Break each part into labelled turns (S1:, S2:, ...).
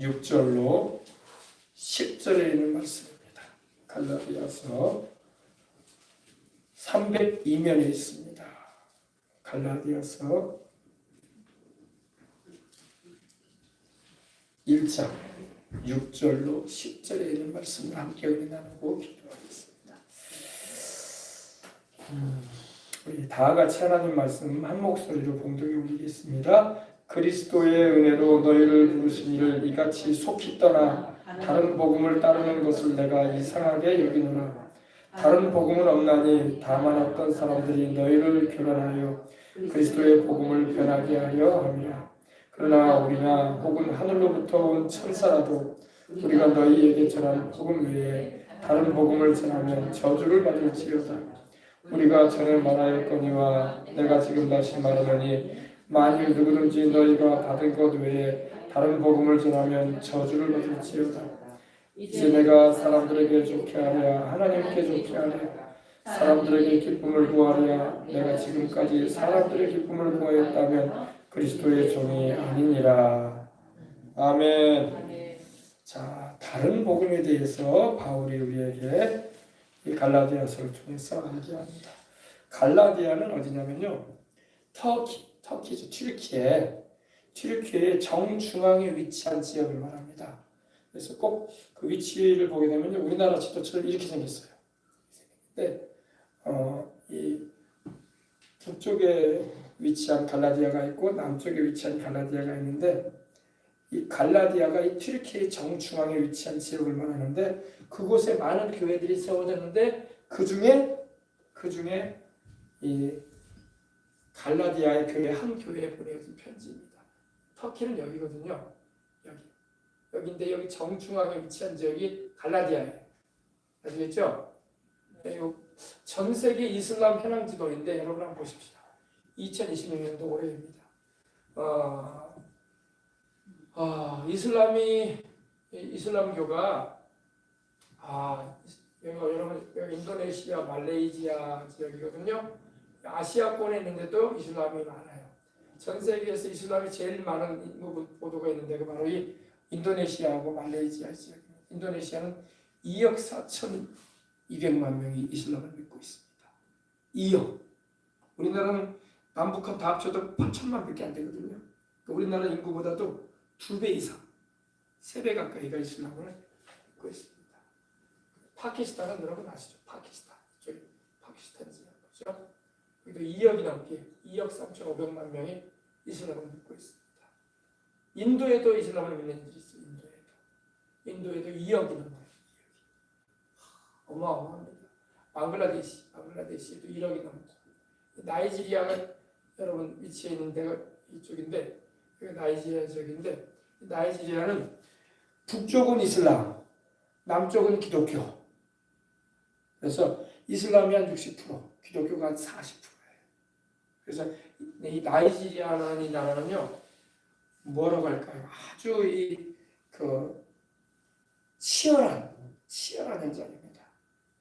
S1: 6절로 10절에 있는 말씀입니다. 갈라디아서 302면에 있습니다. 갈라디아서 1장 6절로 10절에 있는 말씀을 함께 나누고 기도하겠습니다. 우리 다 같이 하나님 말씀 한 목소리로 봉독해 올리겠습니다. 그리스도의 은혜로 너희를 부르신 이를 이같이 속히 떠나 다른 복음을 따르는 것을 내가 이상하게 여기노라. 다른 복음은 없나니 다만 어떤 사람들이 너희를 교란하여 그리스도의 복음을 변하게 하려 함이라. 그러나 우리나 혹은 하늘로부터 온 천사라도 우리가 너희에게 전한 복음 외에 다른 복음을 전하면 저주를 받을지어다. 우리가 전에 말하였거니와 내가 지금 다시 말하노니 만일 누구든지 너희가 받은 것 외에 다른 복음을 전하면 저주를 받을지어다. 이제 내가 사람들에게 좋게 하랴 하나님께 좋게 하랴 사람들에게 기쁨을 구하랴 내가 지금까지 사람들의 기쁨을 구하였다면 그리스도의 종이 아니니라. 아멘. 자, 다른 복음에 대해서 바울이 우리에게 이 갈라디아서를 통해서 알게 합니다. 갈라디아는 어디냐면요, 터키죠. 튀르키예의 정중앙에 위치한 지역을 말합니다. 그래서 꼭 그 위치를 보게 되면요, 우리나라 지도처럼 이렇게 생겼어요. 근데 이 북쪽에 위치한 갈라디아가 있고 남쪽에 위치한 갈라디아가 있는데, 이 갈라디아가 이 튀르키예의 정중앙에 위치한 지역을 말하는데 그곳에 많은 교회들이 세워졌는데 그 중에 이 갈라디아의 교회 한 교회에 보내진 편지입니다. 터키는 여기거든요. 여기인데 여기 정중앙에 위치한 지역이 갈라디아예요. 아시겠죠? 전 세계 이슬람 현황 지도인데 여러분 한번 보십시오. 2026년도 올해입니다. 이슬람교가 여러분 여기 인도네시아, 말레이시아 지역이거든요. 아시아권에 있는데도 이슬람이 많아요. 전 세계에서 이슬람이 제일 많은 인구 보도가 있는데 그 바로 이 인도네시아하고 말레이시아 지역입니다. 인도네시아는 2억 4,200만 명이 이슬람을 믿고 있습니다. 2억. 우리나라는 남북한 다 합쳐도 8천만 밖에 안 되거든요. 우리나라 인구보다도 2배 이상, 3배 가까이가 이슬람을 믿고 있습니다. 파키스탄은 여러분 아시죠? 파키스탄. 저기 파키스탄 지역. 그리고 2억이 넘게 2억 3,500만 명이 이슬람을 믿고 있습니다. 인도에도 이슬람을 믿는 일이 있어요. 인도에도 2억이 넘어요. 어마어마합니다. 방글라데시에도 1억이 넘고, 나이지리아가 여러분 위치해 있는 데가 이쪽인데, 여기 나이지리아 지역인데, 나이지리아는 북쪽은 이슬람, 남쪽은 기독교. 그래서 이슬람이 한 60%, 기독교가 한 40%예요. 그래서 이 나이지리아라는 이 나라는요, 뭐라고 할까요? 아주 치열한 현장입니다.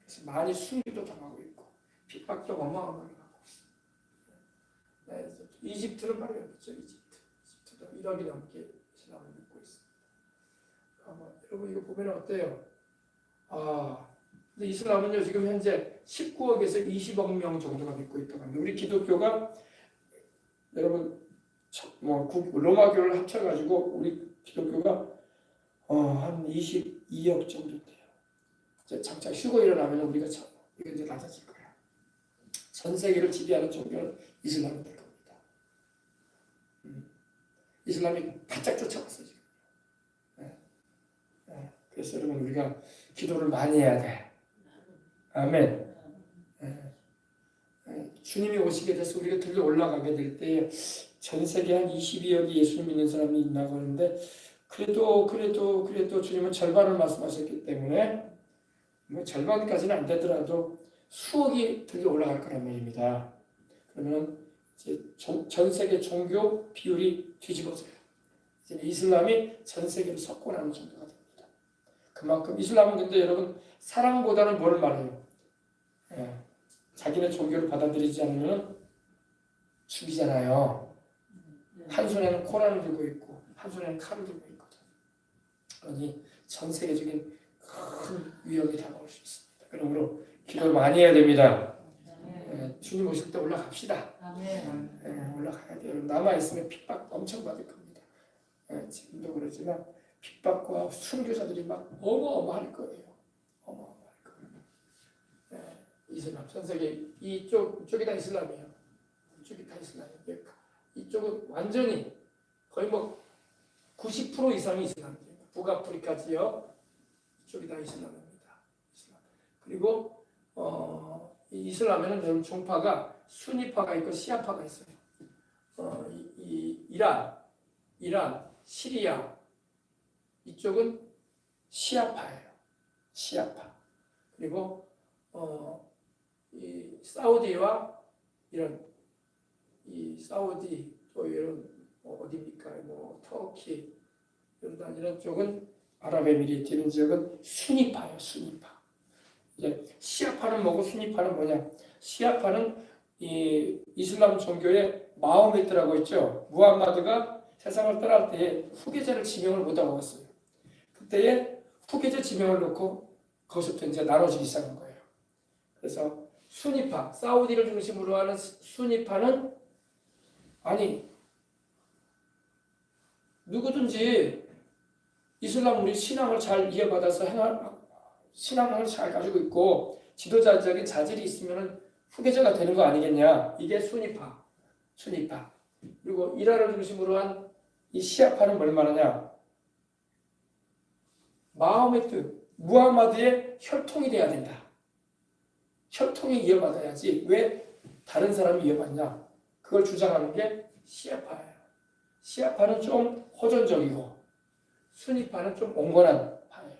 S1: 그래서 많이 순교도 당하고 있고 핍박도 어마어마하게 하고 있습니다. 이집트는 바로 여기죠. 이집트도 1억이 넘게 이슬람을 믿고 있습니다. 여러분 이거 보면 어때요? 근데 이슬람은요 지금 현재 19억에서 20억 명 정도가 믿고 있다고 합니다. 우리 기독교가 여러분 로마교를 합쳐가지고 우리 기독교가 한 22억 정도 돼요. 이제 잠깐 쉬고 일어나면 우리가 이제 낮아질 거야. 전 세계를 지배하는 종교는 이슬람이 될 겁니다. 이슬람이 바짝 쫓아갔어 지금. 그래서 여러분 우리가 기도를 많이 해야 돼. 아멘. 주님이 오시게 돼서 우리가 들려 올라가게 될 때 전 세계 한 22억이 예수님 믿는 사람이 있나고 하는데, 그래도 주님은 절반을 말씀하셨기 때문에 절반까지는 안 되더라도 수억이 들려 올라갈 거란 말입니다. 그러면 이제 전 세계 종교 비율이 뒤집어져요. 이제 이슬람이 전 세계를 석권하는 정도가 됩니다. 그만큼 이슬람은 근데 여러분 사랑보다는 뭘 말해요? 자기네 종교를 받아들이지 않으면 죽이잖아요. 한 손에는 코란을 들고 있고 한 손에는 칼을 들고 있거든. 그러니 전 세계적인 큰 위험이 다가올 수 있습니다. 그러므로 기도를 많이 해야 됩니다. 주님 오실 때 올라갑시다. 올라가야 돼요. 남아있으면 핍박 엄청 받을 겁니다. 지금도 그러지만 핍박과 순교자들이 막 어마어마할 거예요. 어마어마할 거예요. 이슬람, 전 세계 이쪽이 다 이슬람이에요. 이쪽이 다 이슬람이에요. 이쪽은 완전히 거의 뭐 90% 이상이 이슬람이에요. 북아프리카 지역 이쪽이 다 이슬람입니다. 이슬람. 그리고 이 이슬람에는 여러분 종파가 수니파가 있고 시아파가 있어요. 이란, 시리아 이쪽은 시아파예요. 시아파. 그리고 이 사우디와 이런 이 사우디 또 이런 어디입니까? 뭐 터키 이런 쪽은 아랍에미리트 이런 지역은 수니파예요. 수니파. 이제 시아파는 뭐고 수니파는 뭐냐? 시아파는 이 이슬람 종교의 마호메트라고 있죠. 무함마드가 세상을 떠날 때에 후계자를 지명을 못하고 갔어요. 그때에 후계자 지명을 놓고 거기서부터 이제 나눠지기 시작한 거예요. 그래서 수니파, 사우디를 중심으로 하는 수니파는 아니 누구든지 이슬람 우리 신앙을 잘 이해받아서 신앙을 잘 가지고 있고 지도자적인 자질이 있으면 후계자가 되는 거 아니겠냐. 이게 수니파. 그리고 이란을 중심으로 한 이 시아파는 뭘 말하냐. 마호메트, 무함마드의 혈통이 돼야 된다. 혈통이 이어받아야지 왜 다른 사람이 이어받냐. 그걸 주장하는 게 시아파예요. 시아파는 좀 호전적이고 수니파는 좀 온건한 파예요.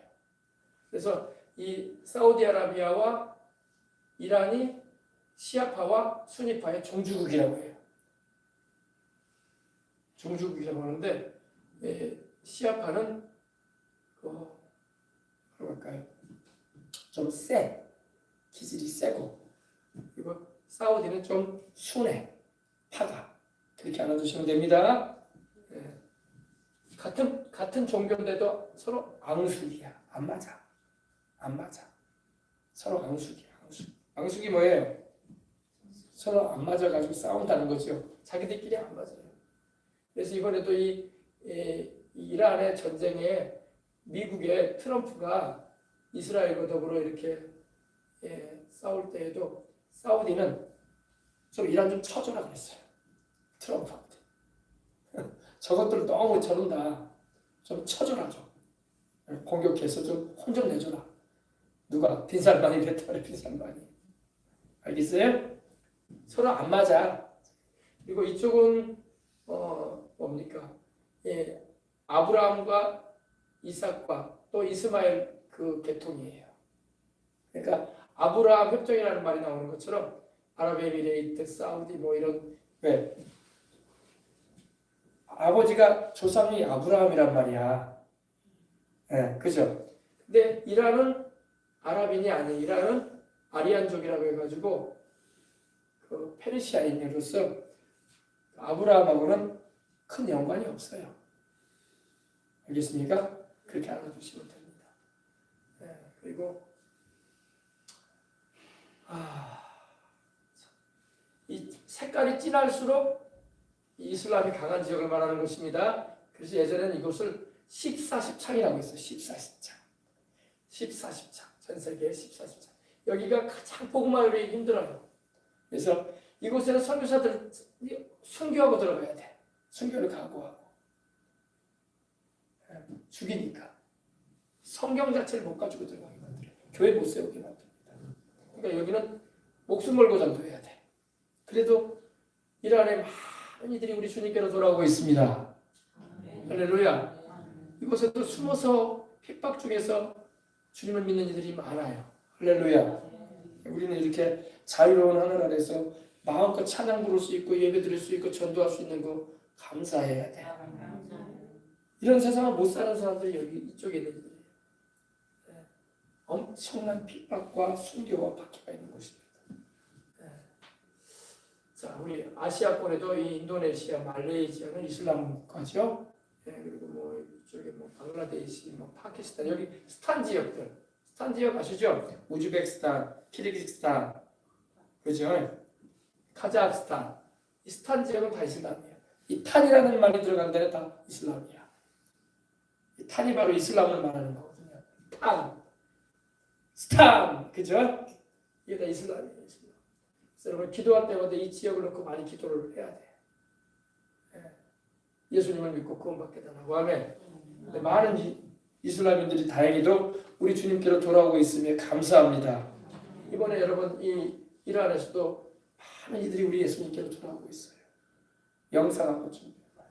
S1: 그래서 이 사우디아라비아와 이란이 시아파와 수니파의 종주국이라고 해요. 종주국이라고 하는데 시아파는 그럴까요? 좀 기질이 세고 그리고 사우디는 좀 순해 파가 그렇게 알아두시면 됩니다. 같은 종교인데도 서로 앙숙이야. 안 맞아. 서로 앙숙이야. 앙숙이 뭐예요? 서로 안 맞아가지고 싸운다는 거죠. 자기들끼리 안 맞아요. 그래서 이번에도 이 이란의 전쟁에 미국의 트럼프가 이스라엘과 더불어 이렇게 싸울 때에도 사우디는 좀 이란 좀 쳐줘라 그랬어요. 트럼프한테. 저것들 너무 저런다. 좀 쳐줘라 좀. 공격해서 좀 혼 좀 내줘라. 누가? 빈살만이 됐다 그래. 빈살만이. 알겠어요? 서로 안 맞아. 그리고 이쪽은 뭡니까? 아브라함과 이삭과 또 이스마엘 그 계통이에요. 그러니까 아브라함 협정이라는 말이 나오는 것처럼 아랍에미레이트, 사우디 뭐 이런 왜? 아버지가 조상이 아브라함이란 말이야. 그죠? 근데 이란은 아랍인이 아니에요. 이란은 아리안족이라고 해가지고 그 페르시아인으로서 아브라함하고는 큰 연관이 없어요. 알겠습니까? 그렇게 알아두시면 됩니다. 그리고 이 색깔이 진할수록 이슬람이 강한 지역을 말하는 것입니다. 그래서 예전에는 이곳을 14십창이라고 했어요. 14십창. 전 세계의 14십창. 여기가 가장 복음화율이 힘들어요. 그래서 이곳에는 선교사들 순교하고 들어가야 돼. 순교를 각오하고. 죽이니까. 성경 자체를 못 가지고 들어가게 만들어요. 교회 못 세우게 만듭니다. 그러니까 여기는 목숨 걸고 전도해야 돼. 그래도 이란의 많은 이들이 우리 주님께로 돌아오고 있습니다. 할렐루야. 이곳에도 숨어서 핍박 중에서 주님을 믿는 이들이 많아요. 할렐루야. 우리는 이렇게 자유로운 하늘 아래서 마음껏 찬양 부를 수 있고 예배 드릴 수 있고 전도할 수 있는 거 감사해야 돼. 이런 세상을 못 사는 사람들이 여기 이쪽에 있는 이들이에요. 엄청난 핍박과 순교와 박해가 있는 곳입니다. 자, 우리 아시아권에도 이 인도네시아, 말레이시아는 이슬람 국가죠. 그리고 뭐 이쪽에 뭐 방글라데시, 뭐 파키스탄 여기 스탄 지역들, 스탄 지역 아시죠? 우즈베키스탄, 키르기스탄, 그죠? 카자흐스탄, 이 스탄 지역은 다 이슬람이에요. 이 탄이라는 말이 들어간 데는 다 이슬람이야. 이 탄이 바로 이슬람을 말하는 거거든요. 탄, 스탄, 그죠? 이게 다 이슬람이에요. 이슬람. 그래서 여러분 기도할 때마다 이 지역을 놓고 많이 기도를 해야 돼. 예수님을 믿고 구원받게 달라고 하면 많은 이슬람인들이 다행히도 우리 주님께로 돌아오고 있으며 감사합니다. 이번에 여러분 이 이란에서도 많은 이들이 우리 예수님께로 돌아오고 있어요. 영상 한번 준비해봐요.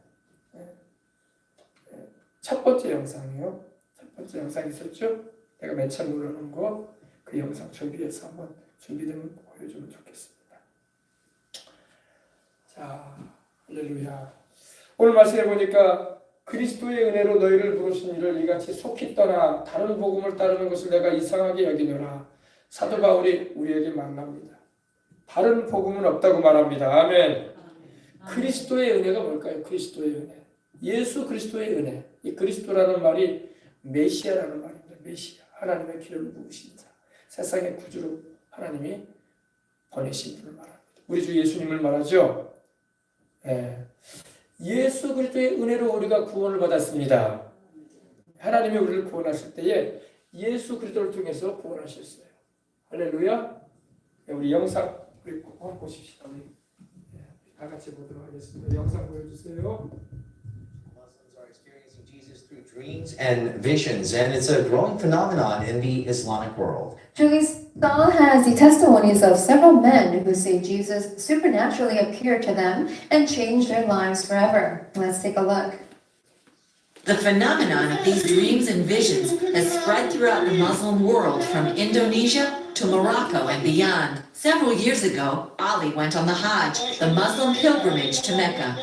S1: 첫 번째 영상이요. 첫 번째 영상 있었죠? 내가 맨 처음 올려놓은 거 그 영상 준비해서 한번 준비되면 보여주면 좋겠습니다. 자, 할렐루야. 오늘 말씀해 보니까 그리스도의 은혜로 너희를 부르신 이를 이같이 속히 떠나 다른 복음을 따르는 것을 내가 이상하게 여기노라. 사도 바울이 우리에게 만납니다. 다른 복음은 없다고 말합니다. 아멘. 그리스도의 은혜가 뭘까요? 그리스도의 은혜. 예수 그리스도의 은혜. 이 그리스도라는 말이 메시아라는 말입니다. 메시아. 하나님의 기름을 부으신 자. 세상의 구주로 하나님이 보내신 분을 말합니다. 우리 주 예수님을 말하죠. 예수 그리스도의 은혜로 우리가 구원을 받았습니다. 하나님이 우리를 구원하실 때에 예수 그리스도를 통해서 구원하셨어요. 할렐루야. 우리 영상 우리 꼭 보십시다. 우리 다 같이 보도록 하겠습니다. 영상 보여주세요.
S2: Muslims are experiencing Jesus through dreams and visions, and it's a growing phenomenon in the Islamic world.
S3: Pakistan has the testimonies of several men who say Jesus supernaturally appeared to them and changed their lives forever. Let's take a look.
S4: The phenomenon of these dreams and visions has spread throughout the Muslim world from Indonesia to Morocco and beyond. Several years ago, Ali went on the Hajj, the Muslim pilgrimage to Mecca.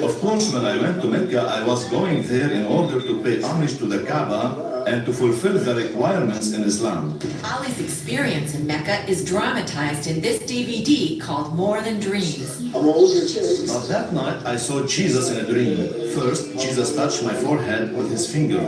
S5: Of course, when I went to Mecca, I was going there in order to pay homage to the Kaaba and to fulfill the requirements in Islam.
S4: Ali's experience in Mecca is dramatized in this DVD called More Than Dreams.
S5: But that night, I saw Jesus in a dream. First, Jesus touched my forehead with his finger,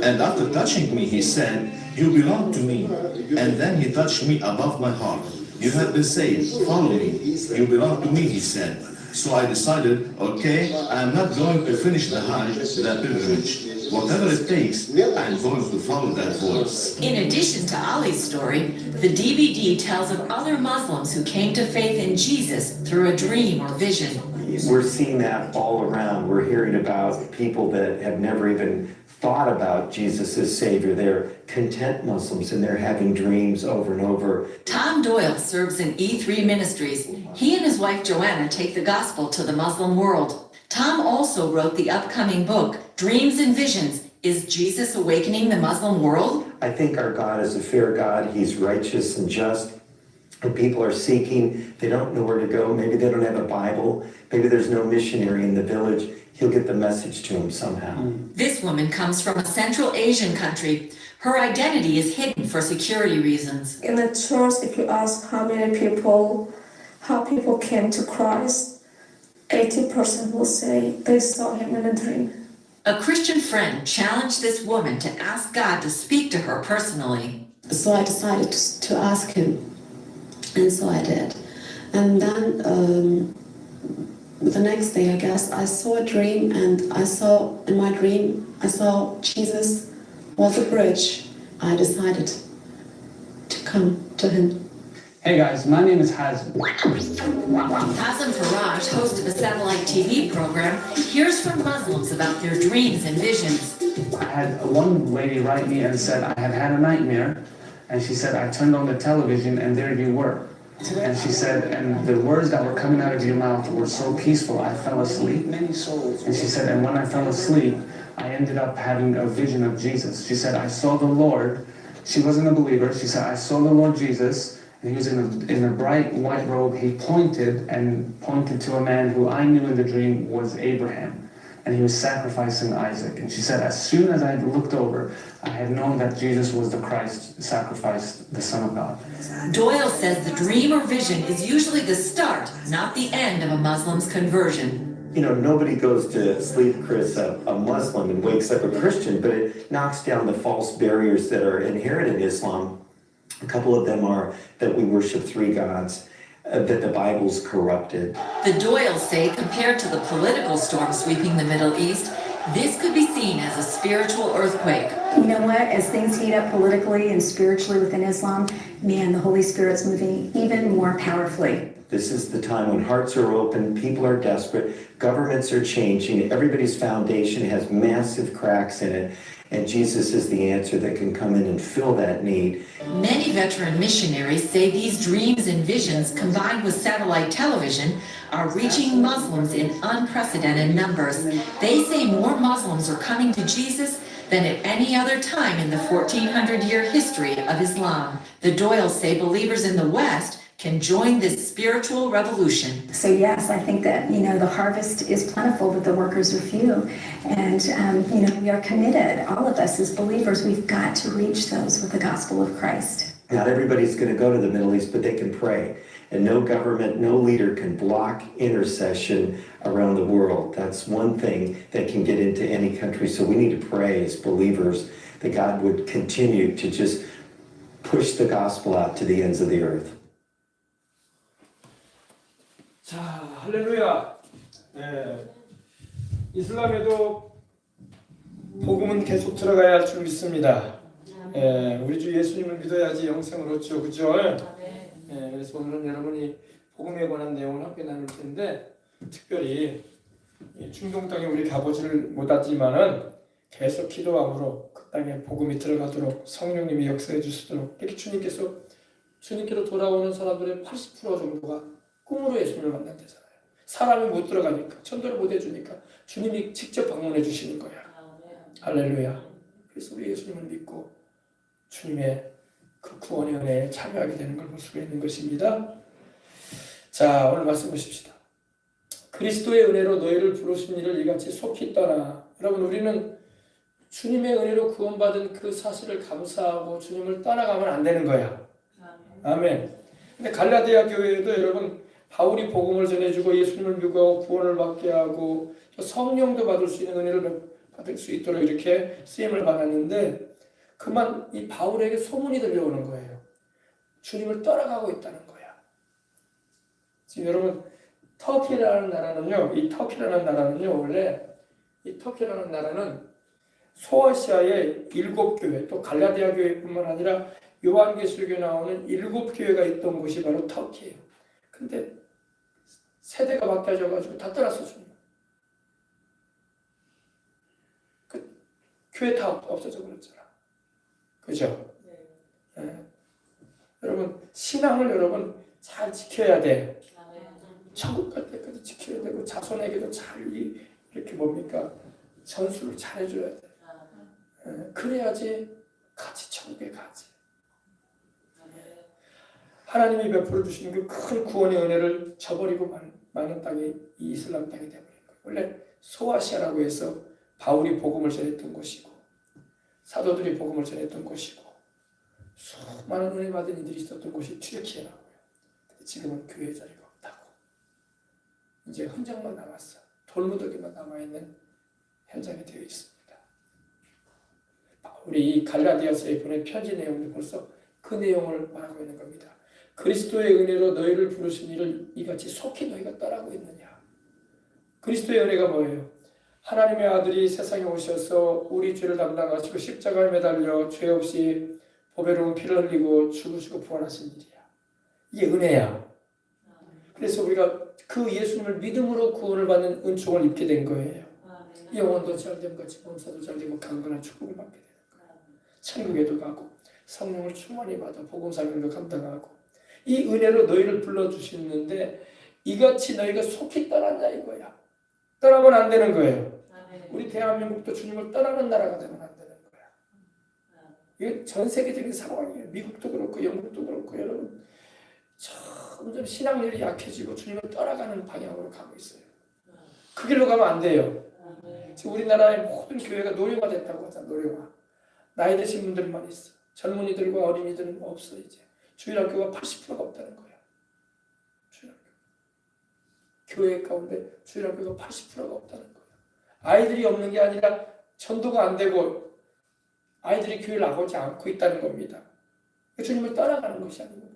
S5: and after touching me, he said, "You belong to me." And then he touched me above my heart. "You have been saved. Follow me. You belong to me," he said. So I decided, okay, I'm not going to finish the Hajj, the pilgrimage. Whatever it takes, I'm going to follow that voice.
S4: In addition to Ali's story, the DVD tells of other Muslims who came to faith in Jesus through a dream or vision.
S6: We're seeing that all around. We're hearing about people that have never even thought about Jesus as Savior. They're content Muslims and they're having dreams over and over.
S4: Tom Doyle serves in E3 Ministries. He and his wife Joanna take the gospel to the Muslim world. Tom also wrote the upcoming book, Dreams and Visions. Is Jesus awakening the Muslim world?
S6: I think our God is a fair God. He's righteous and just. And people are seeking, they don't know where to go. Maybe they don't have a Bible. Maybe there's no missionary in the village. He'll get the message to them somehow.
S4: This woman comes from a Central Asian country. Her identity is hidden for security reasons.
S7: In the church, if you ask how people came to Christ, 80% will say they saw him in a dream.
S4: A Christian friend challenged this woman to ask God to speak to her personally.
S8: So I decided to ask him, and so I did. And then the next day, I guess, I saw a dream, and in my dream, I saw Jesus was a bridge. I decided to come to him.
S9: Hey guys, my name is Hazm.
S4: Hazem Faraj, host of a satellite TV program, hears from Muslims about their dreams and visions.
S9: I had one lady write me and said I had a nightmare, and she said I turned on the television and there you were. And she said, and the words that were coming out of your mouth were so peaceful, I fell asleep. And she said, and when I fell asleep, I ended up having a vision of Jesus. She said, I saw the Lord. She wasn't a believer. She said, I saw the Lord Jesus, and he was in a bright white robe. He pointed to a man who I knew in the dream was Abraham. And he was sacrificing Isaac. And she said, as soon as I had looked over, I had known that Jesus was the Christ, sacrificed, the Son of God.
S4: Doyle says the dream or vision is usually the start, not the end of a Muslim's conversion.
S6: You know, nobody goes to sleep, Chris, a Muslim and wakes up a Christian, but it knocks down the false barriers that are inherent in Islam. A couple of them are that we worship three gods, that the Bible's corrupted.
S4: The Doyles say compared to the political storm sweeping the Middle East, this could be seen as a spiritual earthquake.
S10: You know what? As things heat up politically and spiritually within Islam, man, the Holy Spirit's moving even more powerfully.
S6: This is the time when hearts are open, people are desperate, governments are changing, everybody's foundation has massive cracks in it, and Jesus is the answer that can come in and fill that need.
S4: Many veteran missionaries say these dreams and visions combined with satellite television are reaching Muslims in unprecedented numbers. They say more Muslims are coming to Jesus than at any other time in the 1400-year history of Islam. The Doyles say believers in the West can join this spiritual revolution.
S10: So yes, I think that, you know, the harvest is plentiful, but the workers are few. And, you know, we are committed, all of us as believers, we've got to reach those with the gospel of Christ.
S6: Not everybody's going to go to the Middle East, but they can pray. And no government, no leader can block intercession around the world. That's one thing that can get into any country. So we need to pray as believers that God would continue to just push the gospel out to the ends of the earth.
S1: 자, 할렐루야. 네. 이슬람에도 복음은 계속 들어가야 할 줄 믿습니다. 우리 주 예수님을 믿어야지 영생을 얻죠, 그죠? 그래서 오늘은 여러분이 복음에 관한 내용을 함께 나눌 텐데, 특별히 중동 땅에 우리 가보지를 못하지만은 계속 기도함으로 그 땅에 복음이 들어가도록 성령님이 역사해 주시도록, 이렇게 주님께로 돌아오는 사람들의 80% 정도가 꿈으로 예수님을 만난대잖아요. 사람이 못 들어가니까, 전도를 못 해주니까 주님이 직접 방문해 주시는 거야. 할렐루야. 그래서 우리 예수님을 믿고 주님의 그 구원의 은혜에 참여하게 되는 걸 볼 수가 있는 것입니다. 자, 오늘 말씀 보십시다. 그리스도의 은혜로 너희를 부르신 이를 이같이 속히 떠나. 여러분, 우리는 주님의 은혜로 구원받은 그 사실을 감사하고 주님을 떠나가면 안 되는 거야. 아멘. 근데 갈라디아 교회에도 여러분, 바울이 복음을 전해주고 예수님을 믿고 구원을 받게 하고 성령도 받을 수 있는 은혜를 받을 수 있도록 이렇게 쓰임을 받았는데, 그만 이 바울에게 소문이 들려오는 거예요. 주님을 떠나가고 있다는 거야. 지금 여러분, 터키라는 나라는요, 원래 이 터키라는 나라는 소아시아의 7교회, 또 갈라디아 교회뿐만 아니라 요한계시록에 나오는 7교회가 있던 곳이 바로 터키예요. 근데 세대가 바뀌어져가지고 다 떠났어, 주님. 그 교회 다 없어져 버렸잖아. 그죠? 여러분, 신앙을 여러분 잘 지켜야 돼. 천국 갈 때까지 지켜야 되고, 자손에게도 잘 이렇게 뭡니까? 전수를 잘 해줘야 돼. 그래야지 같이 천국에 가지. 하나님이 베풀어 주신 그 큰 구원의 은혜를 저버리고 많은 땅이 이 이슬람 땅이 되어버린 거예요. 원래 소아시아라고 해서 바울이 복음을 전했던 곳이고, 사도들이 복음을 전했던 곳이고, 수많은 은혜 받은 이들이 있었던 곳이 튀르키예라고요. 근데 지금은 교회 자리가 없다고. 이제 흔적만 남았어. 돌무더기만 남아있는 현장이 되어 있습니다. 바울이 이 갈라디아서에 보낸 편지 내용도 벌써 그 내용을 말하고 있는 겁니다. 그리스도의 은혜로 너희를 부르신 이를 이같이 속히 너희가 떠나고 있느냐. 그리스도의 은혜가 뭐예요? 하나님의 아들이 세상에 오셔서 우리 죄를 담당하시고 십자가에 매달려 죄 없이 보배로운 피를 흘리고 죽으시고 부활하신 일이야. 이게 은혜야. 그래서 우리가 그 예수님을 믿음으로 구원을 받는 은총을 입게 된 거예요. 영혼도 잘됨 같이 몸사도 잘되고 강건한 축복을 받게 되는 거예요. 천국에도 가고 성령을 충만히 받아 복음 사명도 감당하고, 이 은혜로 너희를 불러주시는데 이같이 너희가 속히 떠난다 이거야. 떠나면 안 되는 거예요. 우리 대한민국도 주님을 떠나는 나라가 되면 안 되는 거야. 이게 전 세계적인 상황이에요. 미국도 그렇고 영국도 그렇고. 여러분, 점점 신앙률이 약해지고 주님을 떠나가는 방향으로 가고 있어요. 그 길로 가면 안 돼요. 지금 우리나라의 모든 교회가 노령화 됐다고 하잖아. 노령화. 나이 드신 분들만 있어. 젊은이들과 어린이들은 없어. 이제 주일학교가 80%가 없다는 거야. 주일학교. 교회 가운데 주일학교가 80%가 없다는 거예요. 아이들이 없는 게 아니라 전도가 안 되고 아이들이 교회를 나오지 않고 있다는 겁니다. 주님을 떠나가는 것이 아니고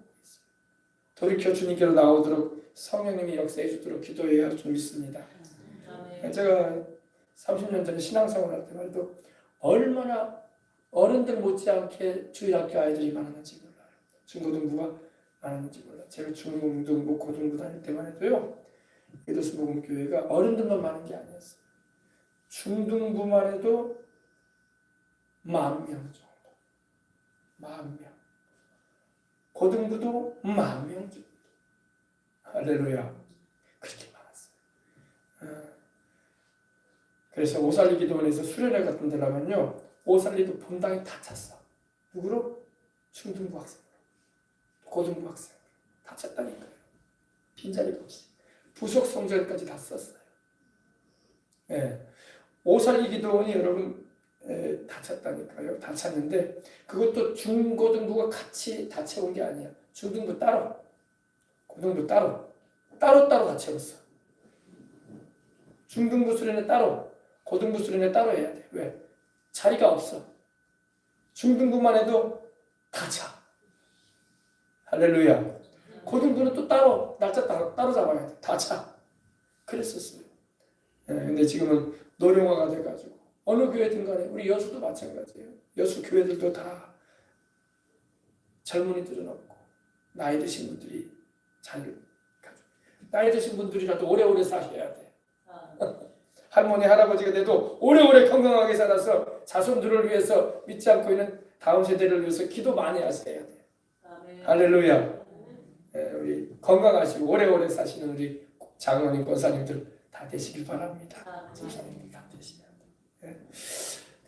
S1: 돌이켜 주님께로 나오도록 성령님이 역사해 주도록 기도해야 할 줄 믿습니다. 제가 30년 전에 신앙생활 할 때만 해도 얼마나 어른들 못지않게 주일학교 아이들이 많았는지 몰라요. 중고등부가 많았는지 몰라요. 제가 중고등부, 고등부 다닐 때만 해도요. 에도스 복음교회가 어른들만 많은 게 아니었어요. 중등부만 해도 10,000명 정도. 10,000명. 고등부도 10,000명 정도. 할렐루야. 그렇게 많았어요. 그래서 오살리 기도원에서 수련회 같은 데 가면요. 오살리도 본당이 다 찼어. 누구로? 중등부 학생. 고등부 학생. 다 찼다니까요. 빈자리가 없이. 부속 성전까지 다 썼어요. 예. 오살리 기도원이 여러분 다 찼다니까요. 다 찼는데 그것도 중고등부가 같이 다 채운 게 아니야. 중등부 따로, 고등부 따로 다 채웠어. 중등부 수련회 따로, 고등부 수련회 따로 해야 돼. 왜? 자리가 없어. 중등부만 해도 다 차. 할렐루야. 고등부는 또 따로 날짜 따로 잡아야 돼. 다 차. 그랬었어요. 근데 지금은 노령화가 돼가지고 어느 교회든 간에 우리 여수도 마찬가지예요. 여수 교회들도 다 젊은이들은 없고 나이 드신 분들이 잘 가지고 나이 드신 분들이라도 오래오래 사셔야 돼. 할머니 할아버지가 돼도 오래오래 건강하게 살아서 자손들을 위해서 믿지 않고 있는 다음 세대를 위해서 기도 많이 하셔야 돼. 할렐루야. 우리 건강하시고 오래오래 사시는 우리 장로님, 권사님들 다 되시길 바랍니다. 집사님들 다 되시면.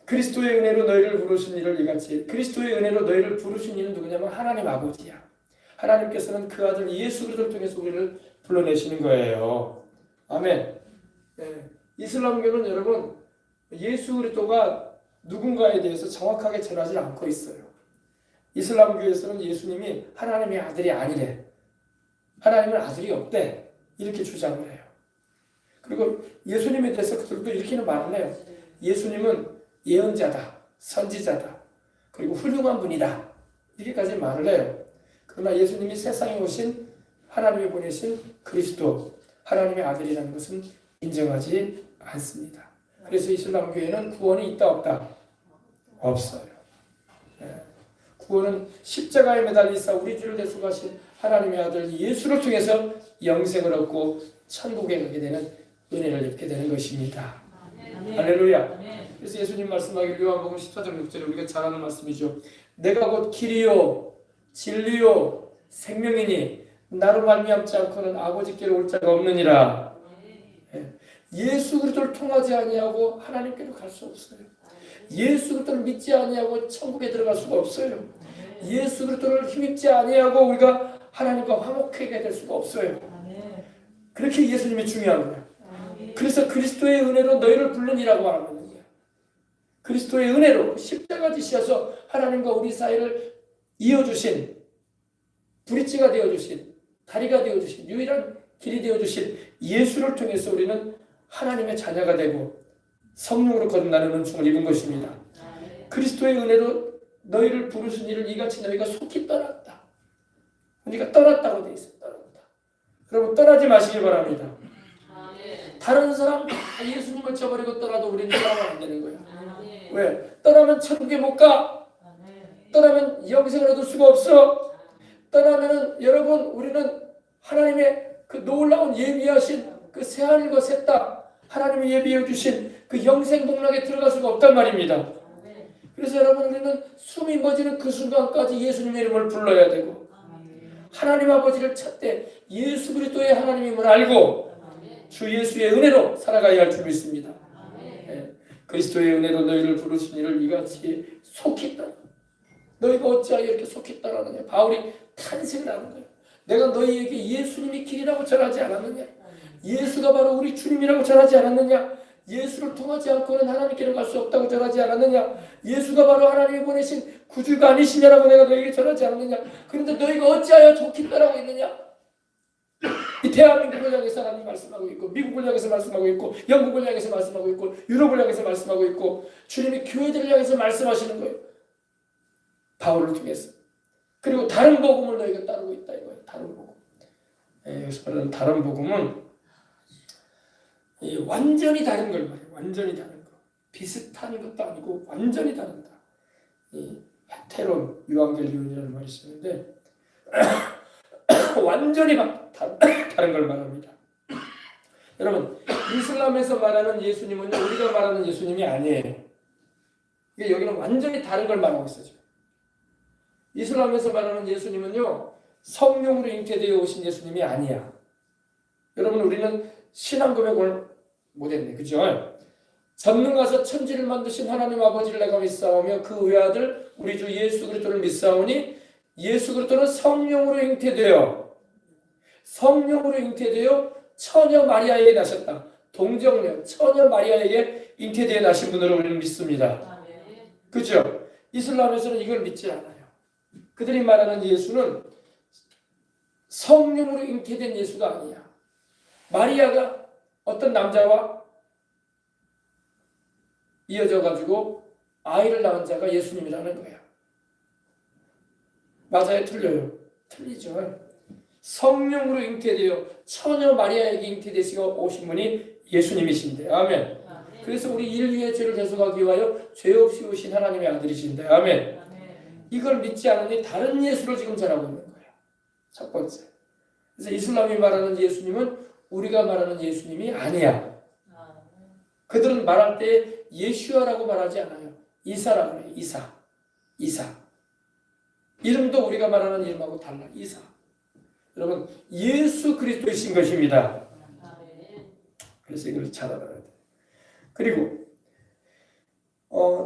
S1: 그리스도의 은혜로 너희를 부르신 이를 이같이 그리스도의 은혜로 너희를 부르신 이는 누구냐면 하나님 아버지야. 하나님께서는 그 아들 예수 그리스도를 통해서 우리를 불러내시는 거예요. 아멘. 이슬람교는 여러분 예수 그리스도가 누군가에 대해서 정확하게 전하지 않고 있어요. 이슬람교에서는 예수님이 하나님의 아들이 아니래. 하나님은 아들이 없대. 이렇게 주장을 해요. 그리고 예수님에 대해서 그들도 이렇게는 말을 해요. 예수님은 예언자다, 선지자다, 그리고 훌륭한 분이다. 이렇게까지 말을 해요. 그러나 예수님이 세상에 오신 하나님이 보내신 그리스도, 하나님의 아들이라는 것은 인정하지 않습니다. 그래서 이슬람교회는 구원이 있다 없다? 없어요. 구원은 십자가에 매달리사 우리 주를 대속하신 하나님의 아들 예수를 통해서 영생을 얻고 천국에 가게 되는 은혜를 입게 되는 것입니다. 할렐루야. 그래서 예수님 말씀하기를 요한복음 14장 6절에 우리가 잘 아는 말씀이죠. 내가 곧 길이요 진리요 생명이니 나로 말미암지 않고는 아버지께로 올 자가 없느니라. 예수 그리스도를 통하지 아니하고 하나님께로 갈 수 없어요. 예수 그리스도를 믿지 아니하고 천국에 들어갈 수가 없어요. 예수 그리스도를 힘입지 아니하고 우리가 하나님과 화목하게 될 수가 없어요. 그렇게 예수님이 중요한 거예요. 그래서 그리스도의 은혜로 너희를 부르니라고 하는 거예요. 그리스도의 은혜로 십자가 지시어서 하나님과 우리 사이를 이어주신, 브릿지가 되어주신, 다리가 되어주신, 유일한 길이 되어주신 예수를 통해서 우리는 하나님의 자녀가 되고 성령으로 거듭나는 은총을 입은 것입니다. 그리스도의 은혜로 너희를 부르신 이를 이같이 너희가 속히 떠났다. 우리가 떠났다고 돼 있어요. 떠났다. 여러분 떠나지 마시기 바랍니다. 다른 사람 다 예수님을 저버리고 떠나도 우리는 떠나면 안 되는 거예요. 왜? 떠나면 천국에 못 가. 떠나면 영생을 얻을 수가 없어. 떠나면은 여러분 우리는 하나님의 그 놀라운 예비하신 그 새하늘과 새 땅, 하나님이 예비해 주신 그 영생 복락에 들어갈 수가 없단 말입니다. 그래서 여러분 우리는 숨이 멎이는 그 순간까지 예수님의 이름을 불러야 되고 하나님 아버지를 찾되 예수 그리스도의 하나님임을 알고 주 예수의 은혜로 살아가야 할 줄 믿습니다. 그리스도의 은혜로 너희를 부르신 이를 이같이 속히 따라. 너희가 어찌하여 이렇게 속히 따라하느냐. 바울이 탄식을 하는 거예요. 내가 너희에게 예수님이 길이라고 전하지 않았느냐. 예수가 바로 우리 주님이라고 전하지 않았느냐. 예수를 통하지 않고는 하나님께로 갈 수 없다고 전하지 않았느냐. 예수가 바로 하나님이 보내신 구주가 아니시냐라고 내가 너희에게 전하지 않았느냐. 그런데 너희가 어찌하여 속히 따라하고 있느냐. 이 대한민국을 향해서 하나님 말씀하고 있고, 미국을 향해서 말씀하고 있고, 영국을 향해서 말씀하고 있고, 유럽을 향해서 말씀하고 있고, 주님이 교회들을 향해서 말씀하시는 거예요. 바울을 통해서. 그리고 다른 복음을 너희가 따르고 있다 이거예요. 다른 복음. 여기서 말하는 다른 복음은 완전히 다른 걸 말해요. 완전히 다른 거. 비슷한 것도 아니고 완전히 다르다. 헤테론 유앙겔리온이라는 말이 있었는데 완전히 다른 걸 말합니다. 여러분, 이슬람에서 말하는 예수님은 우리가 말하는 예수님이 아니에요. 여기는 완전히 다른 걸 말하고 있어요. 이슬람에서 말하는 예수님은요, 성령으로 잉태되어 오신 예수님이 아니야. 여러분, 우리는 신앙 고백을 못했네, 그죠? 전능하사 천지를 만드신 하나님 아버지를 내가 믿사오며 그 외아들 우리 주 예수 그리스도를 믿사오니 예수 그리스도는 성령으로 잉태되어 처녀 마리아에게 나셨다. 동정녀 처녀 마리아에게 잉태되어 나신 분으로 우리는 믿습니다. 그렇죠? 이슬람에서는 이걸 믿지 않아요. 그들이 말하는 예수는 성령으로 잉태된 예수가 아니야. 마리아가 어떤 남자와 이어져 가지고 아이를 낳은 자가 예수님이라는 거야. 맞아요? 틀려요? 틀리죠. 성령으로 잉태되어 처녀 마리아에게 잉태되시고 오신 분이 예수님이신데, 아멘. 그래서 우리 인류의 죄를 대속하기 위하여 죄 없이 오신 하나님의 아들이신데, 아멘. 이걸 믿지 않으니 다른 예수를 지금 전하고 있는 거야. 첫 번째. 그래서 이슬람이 말하는 예수님은 우리가 말하는 예수님이 아니야. 그들은 말할 때 예슈아라고 말하지 않아요. 이사라고 해요. 이사. 이름도 우리가 말하는 이름하고 달라. 이사. 여러분, 예수 그리스도이신 것입니다. 그래서 이걸 잘 알아야 돼요. 그리고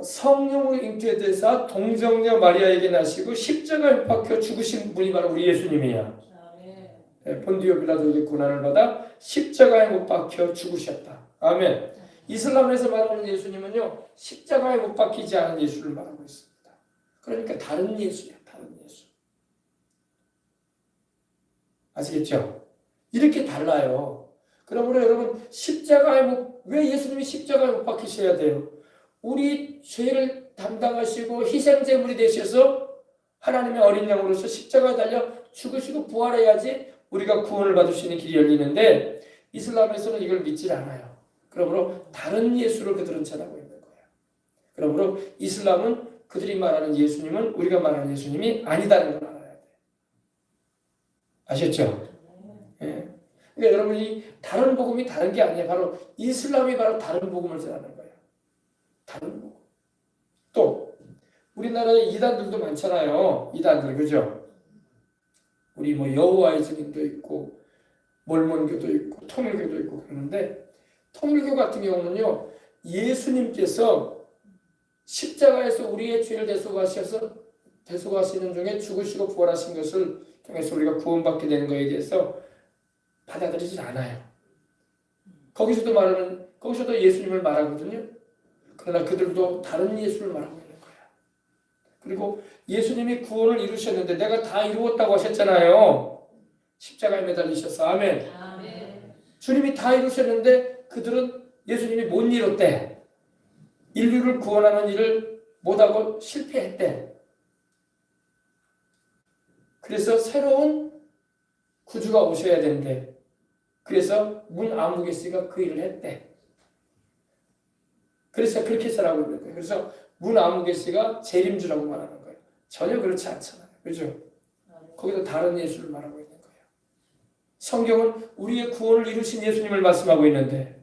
S1: 성령으로 잉태되사 동정녀 마리아에게 나시고 십자가에 못 박혀 죽으신 분이 바로 우리 예수님이야. 본디오 빌라도에게 고난을 받아 십자가에 못 박혀 죽으셨다. 아멘. 이슬람에서 말하는 예수님은요, 십자가에 못 박히지 않은 예수를 말하고 있습니다. 그러니까 다른 예수야. 다른 예수. 아시겠죠? 이렇게 달라요. 그러므로 여러분, 왜 예수님이 십자가에 못 박히셔야 돼요? 우리 죄를 담당하시고 희생제물이 되셔서 하나님의 어린 양으로서 십자가에 달려 죽으시고 부활해야지 우리가 구원을 받을 수 있는 길이 열리는데, 이슬람에서는 이걸 믿질 않아요. 그러므로 다른 예수를 그들은 전하고 있는 거예요. 그러므로 이슬람은 그들이 말하는 예수님은 우리가 말하는 예수님이 아니다는 걸 알아야 돼요. 아셨죠? 예. 그러니까 여러분이 다른 복음이 다른 게 아니에요. 바로 이슬람이 바로 다른 복음을 전하는 거예요. 다른 복음. 또 우리나라에 이단들도 많잖아요. 이단들, 그죠? 우리 여호와의 증인도 있고 몰몬교도 있고 통일교도 있고 그러는데, 통일교 같은 경우는요, 예수님께서 십자가에서 우리의 죄를 대속하시는 중에 죽으시고 부활하신 것을 통해서 우리가 구원받게 되는 것에 대해서 받아들이지 않아요. 거기서도 예수님을 말하거든요. 그러나 그들도 다른 예수를 말하고 있는 거야. 그리고 예수님이 구원을 이루셨는데 내가 다 이루었다고 하셨잖아요. 십자가에 매달리셔서. 아멘. 주님이 다 이루셨는데 그들은 예수님이 못 이뤘대. 인류를 구원하는 일을 못하고 실패했대. 그래서 새로운 구주가 오셔야 되는데, 그래서 문 아무개스가 그 일을 했대. 그래서 그렇게 살아가고 있는 거예요. 그래서 문 아무개스가 재림주라고 말하는 거예요. 전혀 그렇지 않잖아요. 그죠? 거기도 다른 예수를 말하고 있는 거예요. 성경은 우리의 구원을 이루신 예수님을 말씀하고 있는데,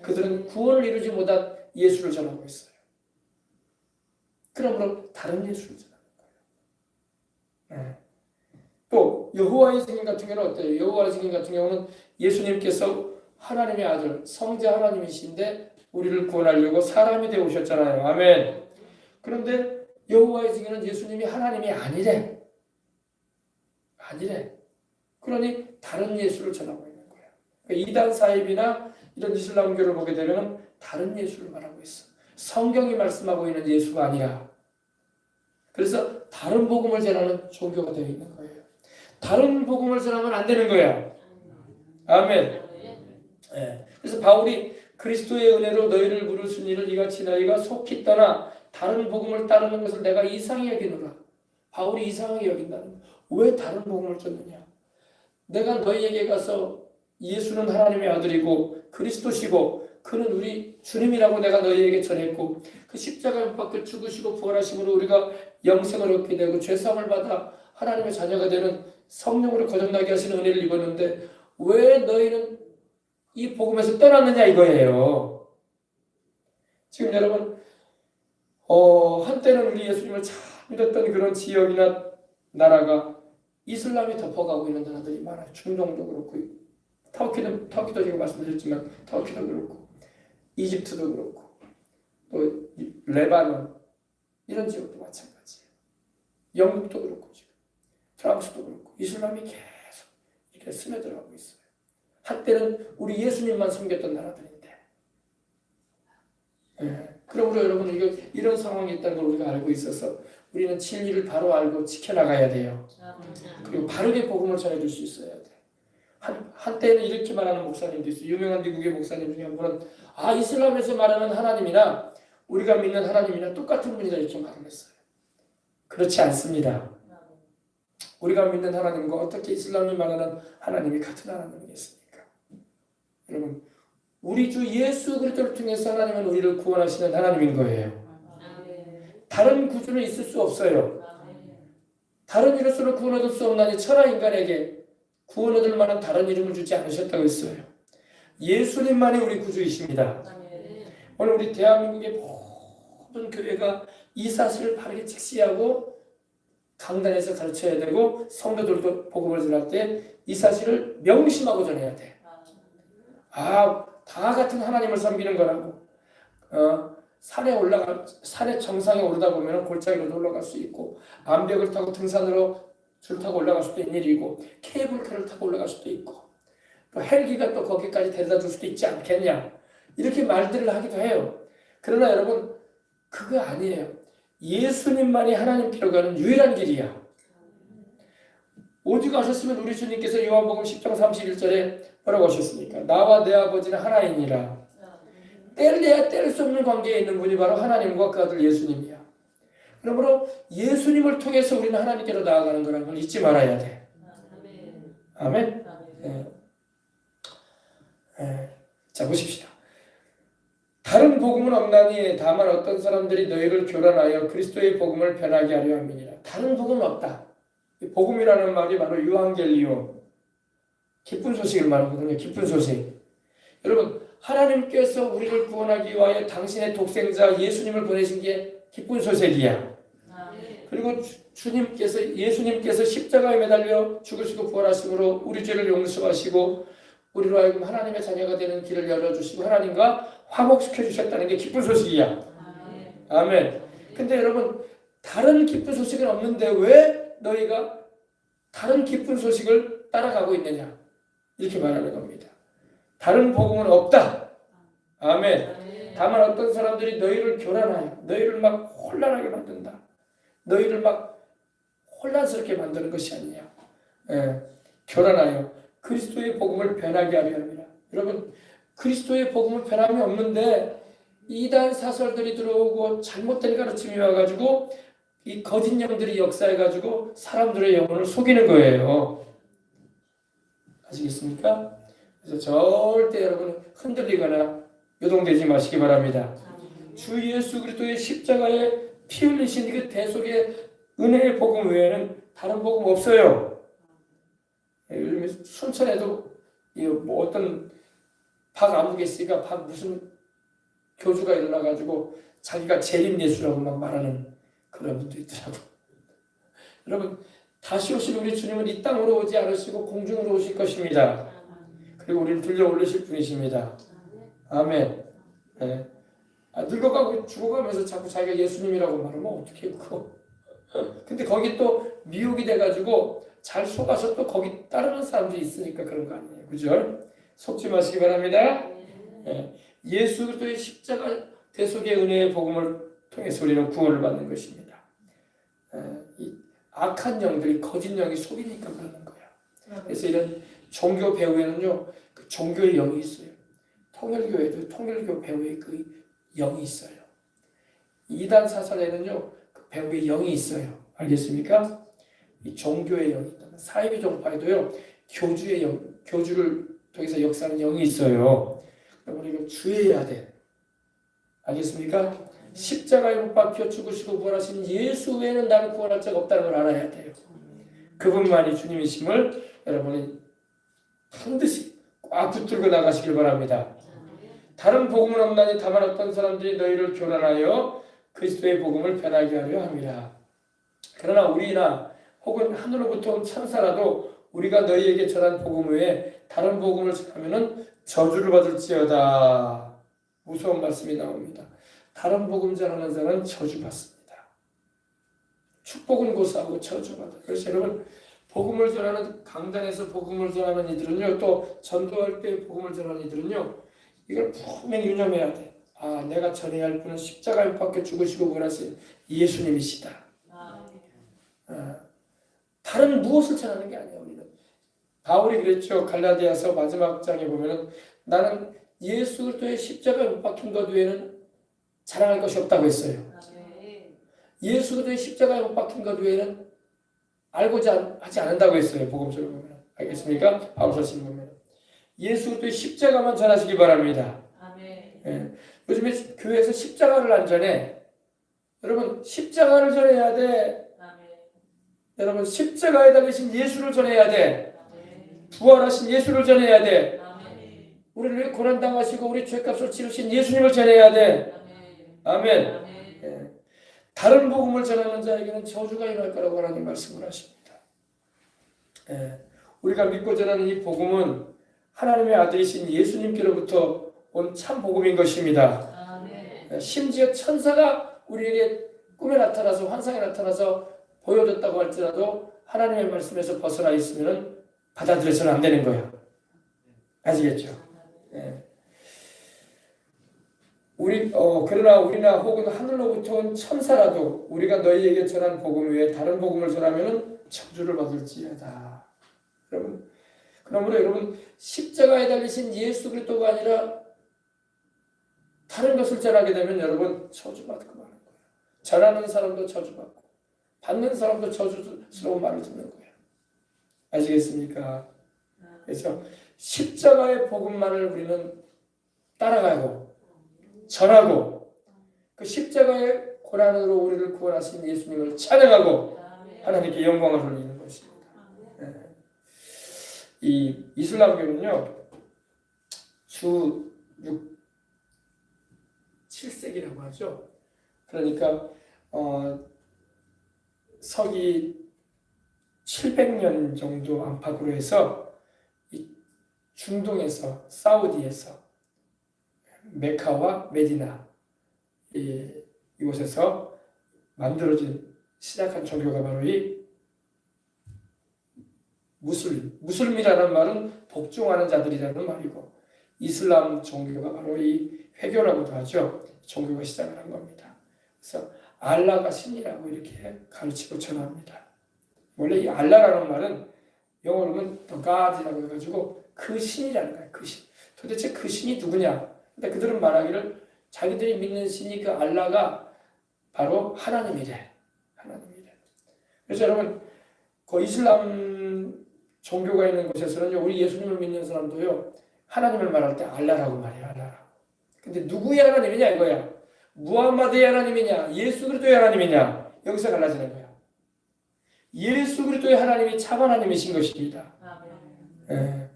S1: 그들은 구원을 이루지 못한 예수를 전하고 있어요. 그러므로 다른 예수를 전하는 거예요. 또 여호와의 증인 같은 경우는 어때요? 여호와의 증인 같은 경우는 예수님께서 하나님의 아들, 성자 하나님이신데 우리를 구원하려고 사람이 되어 오셨잖아요. 아멘. 그런데 여호와의 증인은 예수님이 하나님이 아니래. 그러니 다른 예수를 전하고 있는 거예요. 그러니까 이단 사입이나 이런 이슬람교를 보게 되면 다른 예수를 말하고 있어. 성경이 말씀하고 있는 예수가 아니라. 그래서 다른 복음을 전하는 종교가 되어 있는 거예요. 다른 복음을 전하면 안 되는 거야. 아멘. 예. 그래서 바울이 그리스도의 은혜로 너희를 부르신 이를 이같이 너희가 속히 떠나 다른 복음을 따르는 것을 내가 이상히 여기노라. 바울이 이상하게 여긴다는 거예요. 왜 다른 복음을 쫓느냐? 내가 너희에게 가서 예수는 하나님의 아들이고 그리스도시고 그는 우리 주님이라고 내가 너희에게 전했고 그 십자가에 못 박혀 죽으시고 부활하심으로 우리가 영생을 얻게 되고 죄사함을 받아 하나님의 자녀가 되는 성령으로 거듭나게 하시는 은혜를 입었는데 왜 너희는 이 복음에서 떠났느냐 이거예요. 지금 여러분 한때는 우리 예수님을 참 믿었던 그런 지역이나 나라가 이슬람이 덮어가고 있는 나라들이 많아요. 중동도 그렇고 터키도 제가 말씀드렸지만 터키도 그렇고 이집트도 그렇고 또 레바논 이런 지역도 마찬가지예요. 영국도 그렇고 지금 프랑스도 그렇고 이슬람이 계속 이렇게 스며들어가고 있어요. 한때는 우리 예수님만 섬겼던 나라들인데 그러므로 여러분 이런 상황이 있다는 걸 우리가 알고 있어서 우리는 진리를 바로 알고 지켜나가야 돼요. 그리고 바르게 복음을 전해줄 수 있어야 돼. 한때는 이렇게 말하는 목사님도 있어요. 유명한 미국의 목사님 중에 한 분은 이슬람에서 말하는 하나님이나 우리가 믿는 하나님이나 똑같은 분이다 이렇게 말을 했어요. 그렇지 않습니다. 우리가 믿는 하나님과 어떻게 이슬람이 말하는 하나님이 같은 하나님이겠습니까? 여러분 우리 주 예수 그리스도를 통해서 하나님은 우리를 구원하시는 하나님인 거예요. 다른 구주는 있을 수 없어요. 다른 이로서는 구원 얻을 수 없나니 천하 인간에게 구원 얻을 만한 다른 이름을 주지 않으셨다고 했어요. 예수님만이 우리 구주이십니다. 오늘 우리 대한민국의 모든 교회가 이 사실을 바르게 직시하고 강단에서 가르쳐야 되고 성도들도 복음을 전할 때 이 사실을 명심하고 전해야 돼. 다 같은 하나님을 섬기는 거라고. 산의 정상에 오르다 보면 골짜기로 올라갈 수 있고 암벽을 타고 등산으로 줄 타고 올라갈 수도 있는 일이고 케이블카를 타고 올라갈 수도 있고 또 헬기가 또 거기까지 데려다 줄 수도 있지 않겠냐 이렇게 말들을 하기도 해요. 그러나 여러분 그거 아니에요. 예수님만이 하나님께로 가는 유일한 길이야. 오직 아셨으면 우리 주님께서 요한복음 10장 31절에 뭐라고 하셨습니까? 나와 내 아버지는 하나이니라. 뗄래야 뗄 수 없는 관계에 있는 분이 바로 하나님과 그 아들 예수님이야. 그러므로 예수님을 통해서 우리는 하나님께로 나아가는 거라는 걸 잊지 말아야 돼. 아멘? 자 보십시다. 다른 복음은 없나니 다만 어떤 사람들이 너희를 교란하여 그리스도의 복음을 변하게 하려 함이니라. 다른 복음은 없다. 복음이라는 말이 바로 유앙겔리온, 기쁜 소식을 말하거든요. 기쁜 소식. 여러분 하나님께서 우리를 구원하기 위하여 당신의 독생자 예수님을 보내신 게 기쁜 소식이야. 그리고 예수님께서 십자가에 매달려 죽으시고 부활하심으로 우리 죄를 용서하시고 우리로 하여금 하나님의 자녀가 되는 길을 열어주시고 하나님과 화목시켜 주셨다는 게 기쁜 소식이야. 아멘. 근데 여러분 다른 기쁜 소식은 없는데 왜 너희가 다른 기쁜 소식을 따라가고 있느냐 이렇게 말하는 겁니다. 다른 복음은 없다. 아멘. 다만 어떤 사람들이 너희를 교란하여 너희를 막 혼란하게 만든다. 너희를 막 혼란스럽게 만드는 것이 아니냐. 교란하여 그리스도의 복음을 변하게 하려 합니다. 여러분 그리스도의 복음은 변함이 없는데 이단 사설들이 들어오고 잘못된 가르침이 와가지고 이 거짓 영들이 역사해가지고 사람들의 영혼을 속이는 거예요. 아시겠습니까? 그래서 절대 여러분 흔들리거나 요동되지 마시기 바랍니다. 주 예수 그리스도의 십자가에 피 흘리신 그 대속의 은혜의 복음 외에는 다른 복음 없어요. 예를 들면 순천에도 뭐 어떤 박아무개씨가 무슨 교주가 일어나가지고 자기가 재림 예수라고 막 말하는 그런 분도 있더라고. 여러분 다시 오실 우리 주님은 이 땅으로 오지 않으시고 공중으로 오실 것입니다. 그리고 우리를 들려 올리실 분이십니다. 아멘. 늙어가고 죽어가면서 자꾸 자기가 예수님이라고 말하면 어떻게 그거. 근데 거기 또 미혹이 돼가지고 잘 속아서 또 거기 따르는 사람들이 있으니까 그런 거 아니에요. 그죠? 속지 마시기 바랍니다. 예수 그리스도의 십자가 대속의 은혜의 복음을 통해서 우리는 구원을 받는 것입니다. 이 악한 영들이 거짓 영이 속이니까 그러는 거야. 그래서 이런 종교 배후에는요, 그 종교의 영이 있어요. 통일교에도 통일교 배후에 그 영이 있어요. 이단 사설에는요, 그 배후에 영이 있어요. 알겠습니까? 이 종교의 영이 있다. 사이비 종파에도요, 교주의 영, 교주를 통해서 역사하는 영이 있어요. 그럼 우리가 주의해야 돼. 알겠습니까? 십자가에 못 박혀 죽으시고 부활하신 예수 외에는 나를 구원할 자가 없다는 걸 알아야 돼요. 그분만이 주님이심을 여러분이 반드시 꽉 붙들고 나가시길 바랍니다. 다른 복음은 없나니 다만 어떤 사람들이 너희를 교란하여 그리스도의 복음을 변하게 하려 함이라. 그러나 우리나 혹은 하늘로부터 온 천사라도 우리가 너희에게 전한 복음 외에 다른 복음을 전하면은 저주를 받을지어다. 무서운 말씀이 나옵니다. 다른 복음 전하는 자는 저주받습니다. 축복은 고사하고 저주받아. 그래서 여러분 복음을 전하는 강단에서 복음을 전하는 이들은요, 또 전도할 때 복음을 전하는 이들은요, 이걸 분명히 유념해야 돼. 아, 내가 전해야 할 분은 십자가에 못 박혀 죽으시고 부활하신 예수님이시다. 다른 무엇을 전하는 게 아니야. 우리는 바울이 그랬죠. 갈라디아서 마지막 장에 보면은 나는 예수 그리스도의 십자가에 못 박힌 것 외에는 자랑할 것이 없다고 했어요. 예수 그리스도의 십자가에 못 박힌 것 외에는 알고자 하지 않는다고 했어요. 복음서를 보면. 알겠습니까? 바울서를 보면. 예수 그리스도의 십자가만 전하시기 바랍니다. 예. 요즘에 교회에서 십자가를 안 전해. 여러분 십자가를 전해야 돼. 여러분 십자가에 달리신 예수를 전해야 돼. 부활하신 예수를 전해야 돼. 우리를 위해 고난당하시고 우리 죄값을 치르신 예수님을 전해야 돼. 아멘. 예. 다른 복음을 전하는 자에게는 저주가 일어날 거라고 하나님 말씀을 하십니다. 예. 우리가 믿고 전하는 이 복음은 하나님의 아들이신 예수님께로부터 온 참 복음인 것입니다. 예. 심지어 천사가 우리에게 꿈에 나타나서 환상에 나타나서 보여줬다고 할지라도 하나님의 말씀에서 벗어나 있으면 받아들여서는 안 되는 거예요. 아시겠죠? 예. 그러나 우리나 혹은 하늘로부터 온 천사라도 우리가 너희에게 전한 복음 외에 다른 복음을 전하면 저주를 받을지어다. 그러므로 여러분 십자가에 달리신 예수 그리스도가 아니라 다른 것을 전하게 되면 여러분 저주받고 마는 거예요. 전하는 사람도 저주받고 받는 사람도 저주스러운 말을 듣는 거예요. 아시겠습니까? 그래서 십자가의 복음만을 우리는 따라가고 전하고 그 십자가의 고난으로 우리를 구원하신 예수님을 찬양하고 하나님께 영광을 돌리는 것입니다. 이 이슬람교는요 주 7세기라고 하죠. 그러니까 서기 700년 정도 안팎으로 해서 이 중동에서 사우디에서 메카와 메디나 이곳에서 만들어진 시작한 종교가 바로 이 무슬림이라는 말은 복종하는 자들이라는 말이고 이슬람 종교가 바로 이 회교라고도 하죠. 종교가 시작을 한 겁니다. 그래서 알라가 신이라고 이렇게 가르치고 전합니다. 원래 이 알라라는 말은 영어로 보면 The God이라고 해가지고 그 신이라는 거예요. 그 신. 도대체 그 신이 누구냐? 근데 그들은 말하기를 자기들이 믿는 신이 그 알라가 바로 하나님이래. 하나님이래. 그래서 여러분 그 이슬람 종교가 있는 곳에서는요, 우리 예수님을 믿는 사람도요, 하나님을 말할 때 알라라고 말해요. 알라라고. 근데 누구의 하나님이냐 이거야. 무함마드의 하나님이냐, 예수 그리스도의 하나님이냐, 여기서 갈라지는 거야. 예수 그리스도의 하나님이 참 하나님이신 것입니다. 예.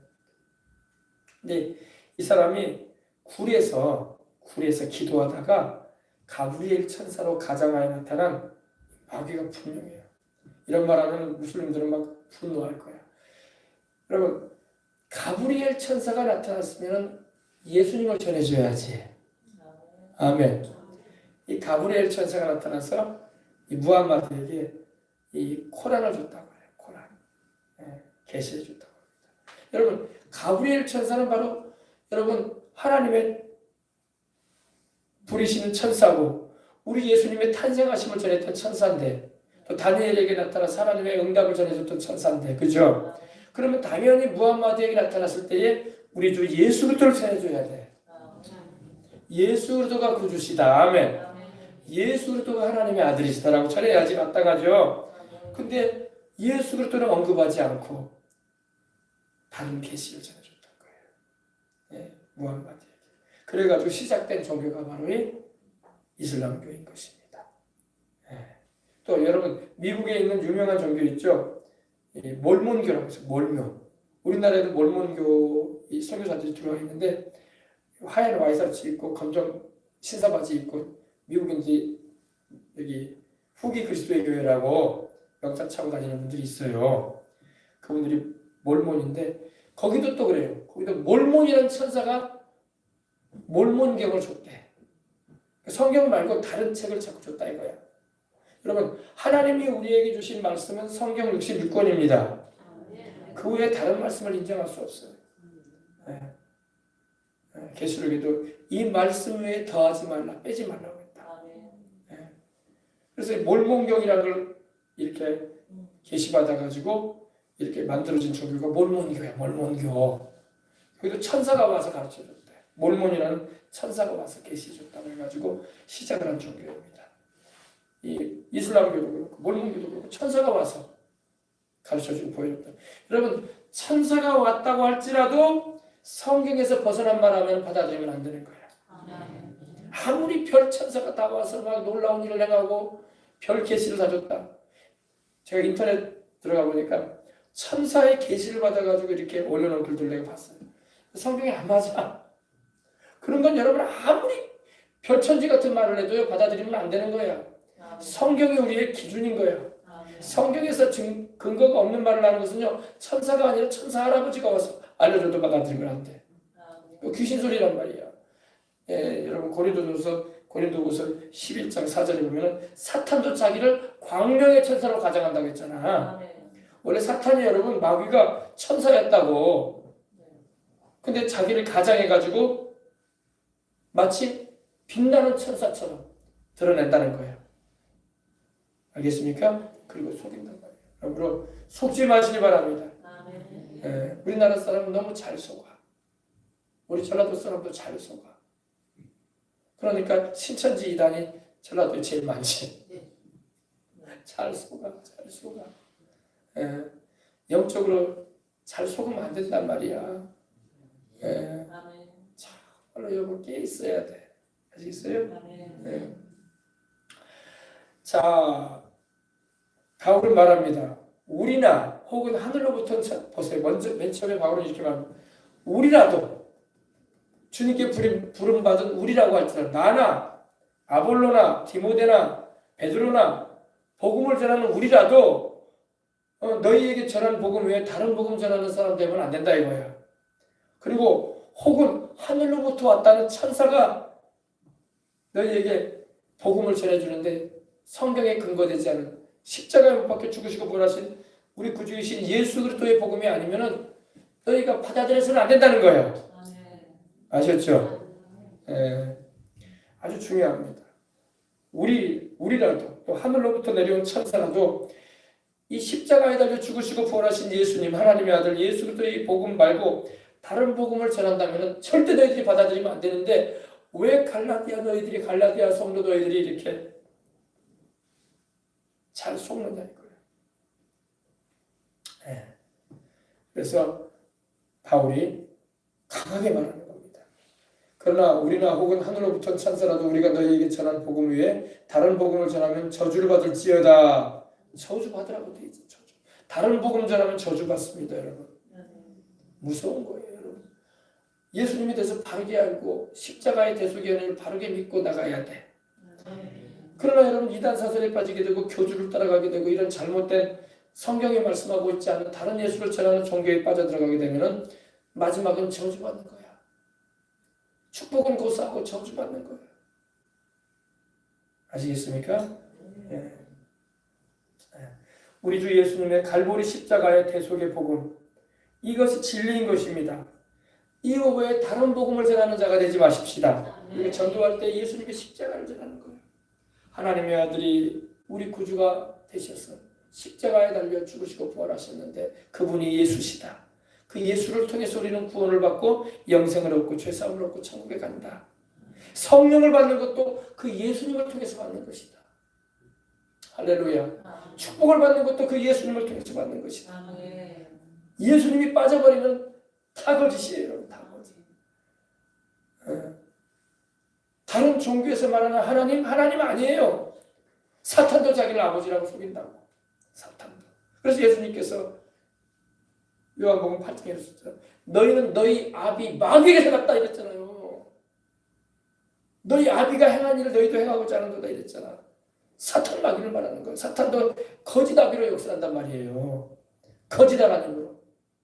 S1: 근데 이 사람이 굴에서 기도하다가 가브리엘 천사로 가장하에 나타난 마귀가 분명해요. 이런 말하면 무슬림들은 막 분노할 거야. 여러분, 가브리엘 천사가 나타났으면 예수님을 전해줘야지. 아멘. 이 가브리엘 천사가 나타나서 이 무함마드에게 이 코란을 줬다고 해요. 코란. 계시해 줬다고 합니다. 여러분, 가브리엘 천사는 바로 여러분 하나님의 부리시는 천사고 우리 예수님의 탄생하심을 전했던 천사인데 또 다니엘에게 나타나서 하나님의 응답을 전해줬던 천사인데, 그죠? 그러면 당연히 무함마드에게 나타났을 때에 우리 주 예수 그리스도를 전해줘야 돼. 예수 그리스도가 구주시다. 아멘. 예수 그리스도가 하나님의 아들이시다라고 전해야지 마땅하죠. 근데 예수 그리스도는 언급하지 않고 다른 계시를 전해줬던 거예요. 예, 무함마드에게. 그래가지고 시작된 종교가 바로 이 이슬람교인 것입니다. 예. 또 여러분 미국에 있는 유명한 종교 있죠. 몰몬교라고 해서 몰묘. 우리나라에도 몰몬교 선교사들이 들어와 있는데 하얀 와이셔츠 입고 검정 신사바지 입고 미국에 이제 여기 후기 그리스도의 교회라고 명찰 차고 다니는 분들이 있어요. 그분들이 몰몬인데 거기도 또 그래요. 거기도 몰몬이라는 천사가 몰몬경을 줬대. 성경 말고 다른 책을 자꾸 줬다 이거야. 여러분 하나님이 우리에게 주신 말씀은 성경 66권입니다. 그 외에 다른 말씀을 인정할 수 없어요. 계시록에도 이 말씀 외에 더하지 말라, 빼지 말라고 했다. 그래서 몰몬경이라는 걸 이렇게 계시받아가지고 이렇게 만들어진 종교가 몰몬교야. 몰몬교. 거기도 천사가 와서 가르쳐줬대. 몰몬이라는 천사가 와서 계시해줬다고 해가지고 시작을 한 종교입니다. 이 이슬람교도 그렇고 몰몬교도 그렇고 천사가 와서 가르쳐주고 보여줬다. 여러분 천사가 왔다고 할지라도 성경에서 벗어난 말하면 받아들이면 안 되는 거야. 아무리 별 천사가 다 와서 막 놀라운 일을 행하고 별 계시를 다 줬다. 제가 인터넷 들어가 보니까 천사의 계시를 받아가지고 이렇게 올려놓은 글들 내가 봤어요. 성경에 안 맞아. 그런 건 여러분 아무리 별천지 같은 말을 해도요 받아들이면 안 되는 거야. 성경이 우리의 기준인 거야. 성경에서 근거가 없는 말을 하는 것은요 천사가 아니라 천사 할아버지가 와서 알려줘도 받아들이면 안 돼. 귀신 소리란 말이야. 예, 여러분 고린도후서 11장 4절에 보면은 사탄도 자기를 광명의 천사로 가장한다고 했잖아. 원래 사탄이 여러분 마귀가 천사였다고. 근데 자기를 가장해가지고 마치 빛나는 천사처럼 드러낸다는 거예요. 알겠습니까? 그리고 속인단 말이에요. 그러므로 속지 마시기 바랍니다. 예, 우리나라 사람은 너무 잘 속아. 우리 전라도 사람도 잘 속아. 그러니까 신천지 이단이 전라도에 제일 많지. 잘 속아. 예, 영적으로 잘 속으면 안 된단 말이야. 예, 참말로 여러분 깨 있어야 돼. 아시겠어요? 예. 자, 바울은 말합니다. 우리나 혹은 하늘로부터 보세요. 먼저 맨 처음에 바울은 이렇게 말합니다. 우리라도 주님께 부름받은 우리라고 할지라도 나나 아볼로나 디모데나 베드로나 복음을 전하는 우리라도 너희에게 전한 복음 외에 다른 복음 전하는 사람 되면 안 된다 이거야. 그리고 혹은 하늘로부터 왔다는 천사가 너희에게 복음을 전해주는데 성경에 근거되지 않은 십자가에 못 박혀 죽으시고 부활하신 우리 구주이신 예수 그리스도의 복음이 아니면은 너희가 받아들여서는 안 된다는 거예요. 아셨죠? 예, 아주 중요합니다. 우리라도 또 하늘로부터 내려온 천사라도 이 십자가에 달려 죽으시고 부활하신 예수님 하나님의 아들 예수 그리스도의 복음 말고 다른 복음을 전한다면 절대 너희들이 받아들이면 안 되는데 왜 갈라디아 성도 너희들이 이렇게 잘 속는다 이거예요. 네. 그래서 바울이 강하게 말하는 겁니다. 그러나 우리나 혹은 하늘로부터 천사라도 우리가 너희에게 전한 복음 외에 다른 복음을 전하면 저주를 받을지어다. 저주 받으라고 돼 있죠. 저주. 다른 복음 전하면 저주 받습니다, 여러분. 무서운 거예요, 여러분. 예수님에 대해서 바르게 알고 십자가의 대속의 은혜를 바르게 믿고 나가야 돼. 그러나 여러분 이단 사설에 빠지게 되고 교주를 따라가게 되고 이런 잘못된 성경에 말씀하고 있지 않은 다른 예수를 전하는 종교에 빠져들어가게 되면은 마지막은 저주받는 거야. 축복은 고사하고 저주받는 거야. 아시겠습니까? 예. 우리 주 예수님의 갈보리 십자가의 대속의 복음 이것이 진리인 것입니다. 이후 외에 다른 복음을 전하는 자가 되지 마십시다. 우리가 전도할 때 예수님의 십자가를 전하는 거예요. 하나님의 아들이 우리 구주가 되셔서 십자가에 달려 죽으시고 부활하셨는데 그분이 예수시다. 그 예수를 통해서 우리는 구원을 받고 영생을 얻고 죄사함을 얻고 천국에 간다. 성령을 받는 것도 그 예수님을 통해서 받는 것이다. 할렐루야. 축복을 받는 것도 그 예수님을 통해서 받는 것이다. 예수님이 빠져버리면 다 거짓이에요. 다 거짓. 다른 종교에서 말하는 하나님 아니에요. 사탄도 자기를 아버지라고 속인다고. 사탄도. 그래서 예수님께서 요한복음 8장에 이랬었죠. 너희는 너희 아비 마귀에게서 났다 이랬잖아요. 너희 아비가 행한 일을 너희도 행하고자 하는도다 이랬잖아. 사탄 마귀를 말하는 거예요. 사탄도 거짓 아비로 역사한단 말이에요. 거짓 하나님으로.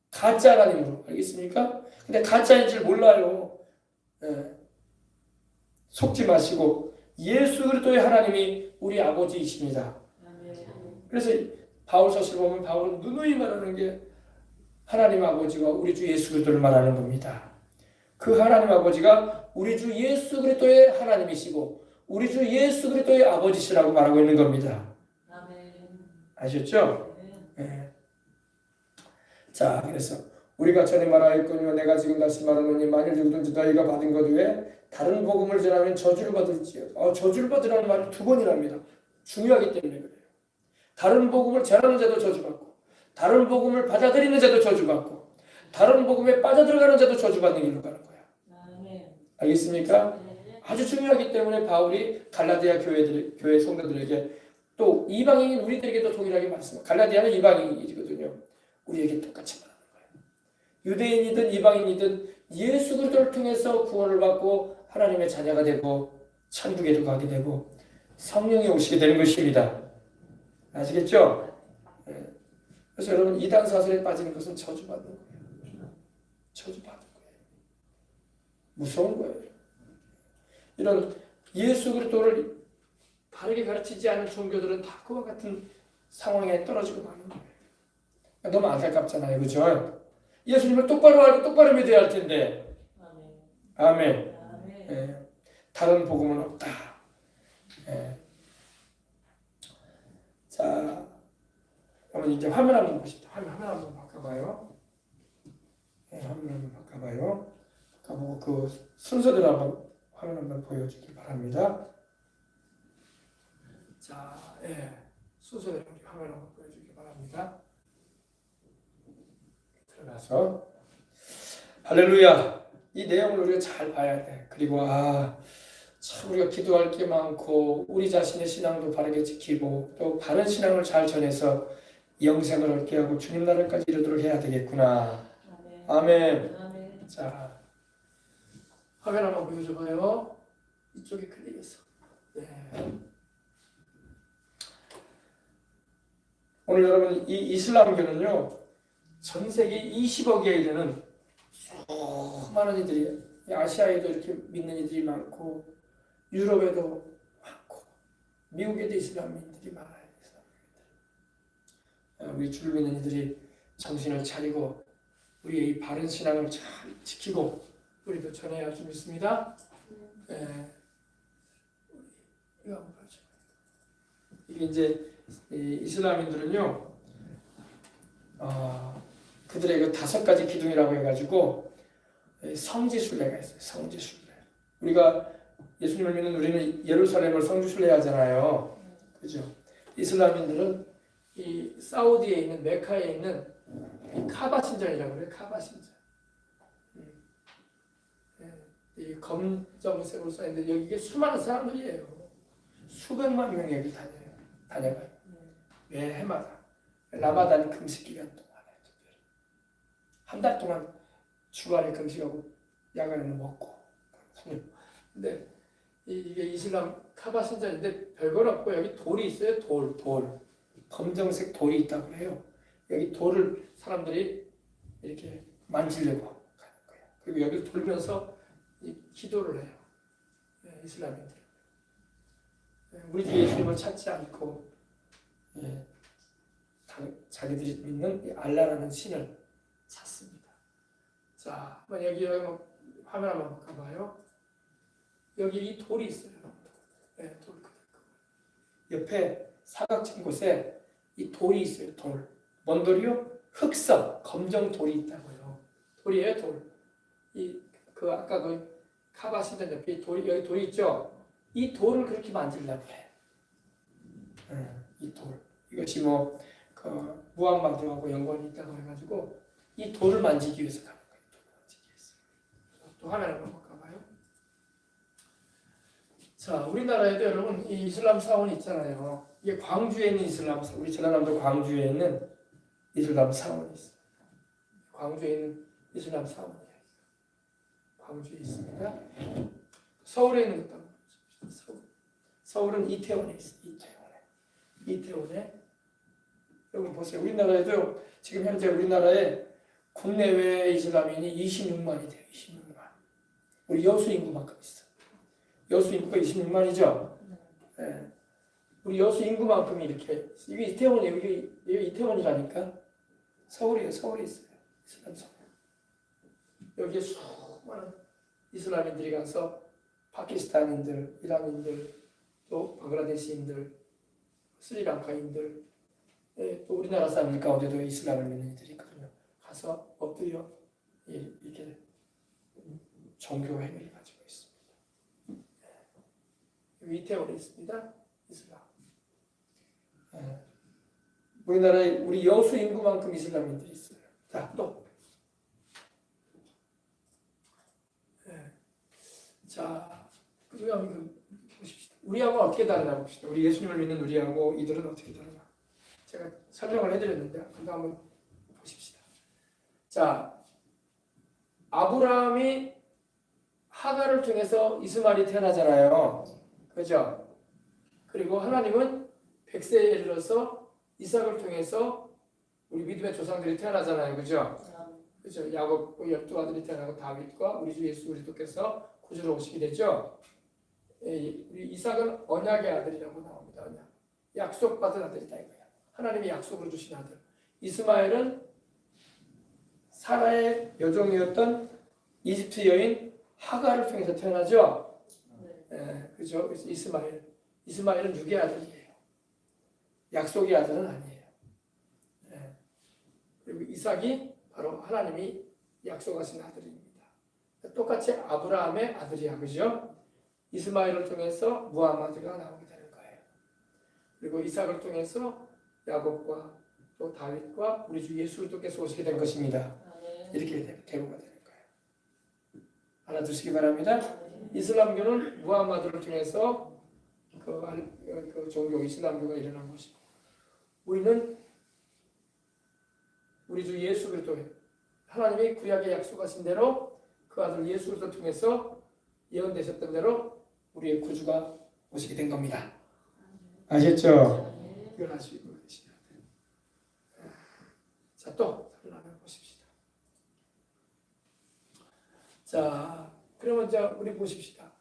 S1: 가짜 하나님으로. 알겠습니까? 근데 가짜인 줄 몰라요. 속지 마시고 예수 그리스도의 하나님이 우리 아버지이십니다. 그래서 바울 서실 보면 바울은 누누이 말하는 게 하나님 아버지가 우리 주 예수 그리스도를 말하는 겁니다. 그 하나님 아버지가 우리 주 예수 그리스도의 하나님이시고 우리 주 예수 그리스도의 아버지시라고 말하고 있는 겁니다. 아셨죠? 네. 자, 그래서 우리가 전에 말하였거니와 내가 지금 다시 말하노니 만일 누구든지 너희가 받은 것 외에 다른 복음을 전하면 저주를 받을지어다. 저주를 받으라는 말을 2번이랍니다. 중요하기 때문에 그래요. 다른 복음을 전하는 자도 저주받고 다른 복음을 받아들이는 자도 저주받고 다른 복음에 빠져들어가는 자도 저주받는 길로 가는 거야. 알겠습니까? 아주 중요하기 때문에 바울이 갈라디아 교회 성도들에게 또 이방인인 우리들에게도 동일하게 말씀합니다. 갈라디아는 이방인이거든요. 우리에게 똑같이 말하는 거예요. 유대인이든 이방인이든 예수 그리스도를 통해서 구원을 받고 하나님의 자녀가 되고 천국에도 가게 되고 성령이 오시게 되는 것입니다. 아시겠죠? 그래서 여러분 이단 사설에 빠지는 것은 저주받는 거예요. 저주받는 거예요. 무서운 거예요. 이런 예수 그리스도를 바르게 가르치지 않은 종교들은 다 그와 같은 상황에 떨어지고 마는 거예요. 너무 안타깝잖아요. 그죠? 예수님을 똑바로 알고 똑바로 믿어야 할 텐데. 아멘. 예. 다른 복음은 없다. 예. 자, 그러면 이제 화면 한번 보십시오. 화면 한번 바꿔봐요. 예, 화면 한번 바꿔봐요. 바꿔보고 그 순서대로 한번 화면 한번 보여주길 바랍니다. 자, 예, 순서대로 화면 한번 보여주길 바랍니다. 들어가서 할렐루야. 이 내용을 우리가 잘 봐야 돼. 그리고 참 우리가 기도할 게 많고 우리 자신의 신앙도 바르게 지키고 또 바른 신앙을 잘 전해서 영생을 얻게 하고 주님 나라까지 이르도록 해야 되겠구나. 아멘. 아멘. 자, 화면 한번 보여줘봐요. 이쪽에 클릭해서. 네. 오늘 여러분 이 이슬람교는요 전 세계 20억에 이르는 수많은 이들이 아시아에도 이렇게 믿는 이들이 많고 유럽에도 많고 미국에도 이슬람인들이 많아요. 우리 주를 믿는 이들이 정신을 차리고 우리의 이 바른 신앙을 잘 지키고 우리도 전해야 할 줄 믿습니다. 이거 한번 보죠. 이게 이제 이슬람인들은요 그들의 그 5가지 기둥이라고 해가지고 성지순례가 있어요. 성지순례. 우리가 예수님을 믿는 우리는 예루살렘을 성지순례 하잖아요. 그죠? 이슬람인들은 이 사우디에 있는 메카에 있는 이 카바 신전이라고 그래요. 카바 신전. 이 검정색으로 써있는데 여기에 수많은 사람들이에요. 수백만 명이 여기 다녀가요. 매 해마다 라마단 금식 기간 동안에 한 달 동안 주말에 금식하고 야간에는 먹고. 근데 이게 이슬람 카바 신전인데 별건 없고 여기 돌이 있어요. 돌. 검정색 돌이 있다고 해요. 여기 돌을 사람들이 이렇게 만지려고 가는 거예요. 그리고 여기를 돌면서 기도를 해요. 이슬람인들. 우리 주 예수님을 찾지 않고 자기들이 믿는 알라라는 신을 찾습니다. 자, 한번 여기 화면 한번 가봐요. 여기 이 돌이 있어요. 돌. 옆에 사각진 곳에 이 돌이 있어요. 돌. 뭔 돌이요? 흑석, 검정 돌이 있다고요. 돌이에요, 돌. 그 아까 그 카바신전 옆에 여기 돌이 있죠? 이 돌을 그렇게 만들려고 해. 이 돌. 이것이 뭐, 그, 무함마드하고 연관이 있다고 해가지고, 이 돌을 만지기 위해서 가는 거예요. 돌을 만지기 위해서. 또 화면 한번 볼까봐요. 자, 우리나라에도 여러분, 이 이슬람 사원이 있잖아요. 이게 광주에 있는 이슬람 사원, 우리 전라남도 광주에 있는 이슬람 사원이 있어요. 광주에 있는 이슬람 사원이에요. 광주에 있습니다. 서울에 있는 것도 한번 보십시오. 서울은 이태원에 있어요. 이태원에. 여러분 보세요. 우리나라에도 지금 현재 우리나라에 국내외 이슬람인이 26만이 돼요. 26만. 우리 여수 인구만큼 있어. 여수 인구가 26만이죠. 네. 우리 여수 인구만큼이 이렇게 이게 이태원이에요. 여기 이태원이라니까. 서울이에요. 서울에 있어요. 이슬람 서울. 여기에 수많은 이슬람인들이 가서 파키스탄인들, 이란인들, 또 방글라데시인들, 스리랑카인들, 또 우리나라 사람들 가운데도 이슬람을 믿는 이들이 있거든요. 가서 엎드려 이렇게 종교 행위를 가지고 있습니다. 여기 이태원에 있습니다. 이슬람. 우리나라에 우리 여수 인구만큼 이슬람인들이 있어요. 자, 또. 자, 우리하고 어떻게 다르나 봅시다. 우리 예수님을 믿는 우리하고 이들은 어떻게 다르나. 제가 설명을 해드렸는데, 그거 한번 보십시다. 자, 아브라함이 하갈을 통해서 이스마엘이 태어나잖아요. 그죠? 그리고 하나님은 100세에 이르러서 이삭을 통해서 우리 믿음의 조상들이 태어나잖아요. 그죠? 그죠? 야곱 12아들이 태어나고 다윗과 우리 주 예수 그리스도께서 구주로 오시게 되죠. 우리 이삭은 언약의 아들이라고 나옵니다. 언약. 약속받은 아들이다 이거야. 하나님이 약속을 주신 아들. 이스마엘은 사라의 여종이었던 이집트 여인 하갈을 통해서 태어나죠. 그죠? 그래서 이스마엘은 육의 아들이에요. 약속의 아들은 아니에요. 그리고 이삭이 바로 하나님이 약속하신 아들입니다. 똑같이 아브라함의 아들이야, 그죠? 이스마엘을 통해서 무함마드가 나오게 되는 거예요. 그리고 이삭을 통해서 야곱과 또 다윗과 우리 주 예수 그리스도께서 오시게 된 것입니다. 이렇게 대부가 되는 거예요. 알아두시기 바랍니다. 이슬람교는 무함마드를 통해서 그 종교 이슬람교가 일어난 것이고, 우리는 우리 주 예수 그리스도 하나님이 구약에 약속하신 대로 그 아들 예수 그리스도를 통해서 예언되셨던 대로 우리의 구주가 오시게 된 겁니다. 아셨죠? 이걸 아시고 계시면 돼요. 자, 또 설명을 보십시다. 자, 그러면 이제 우리 보십시다.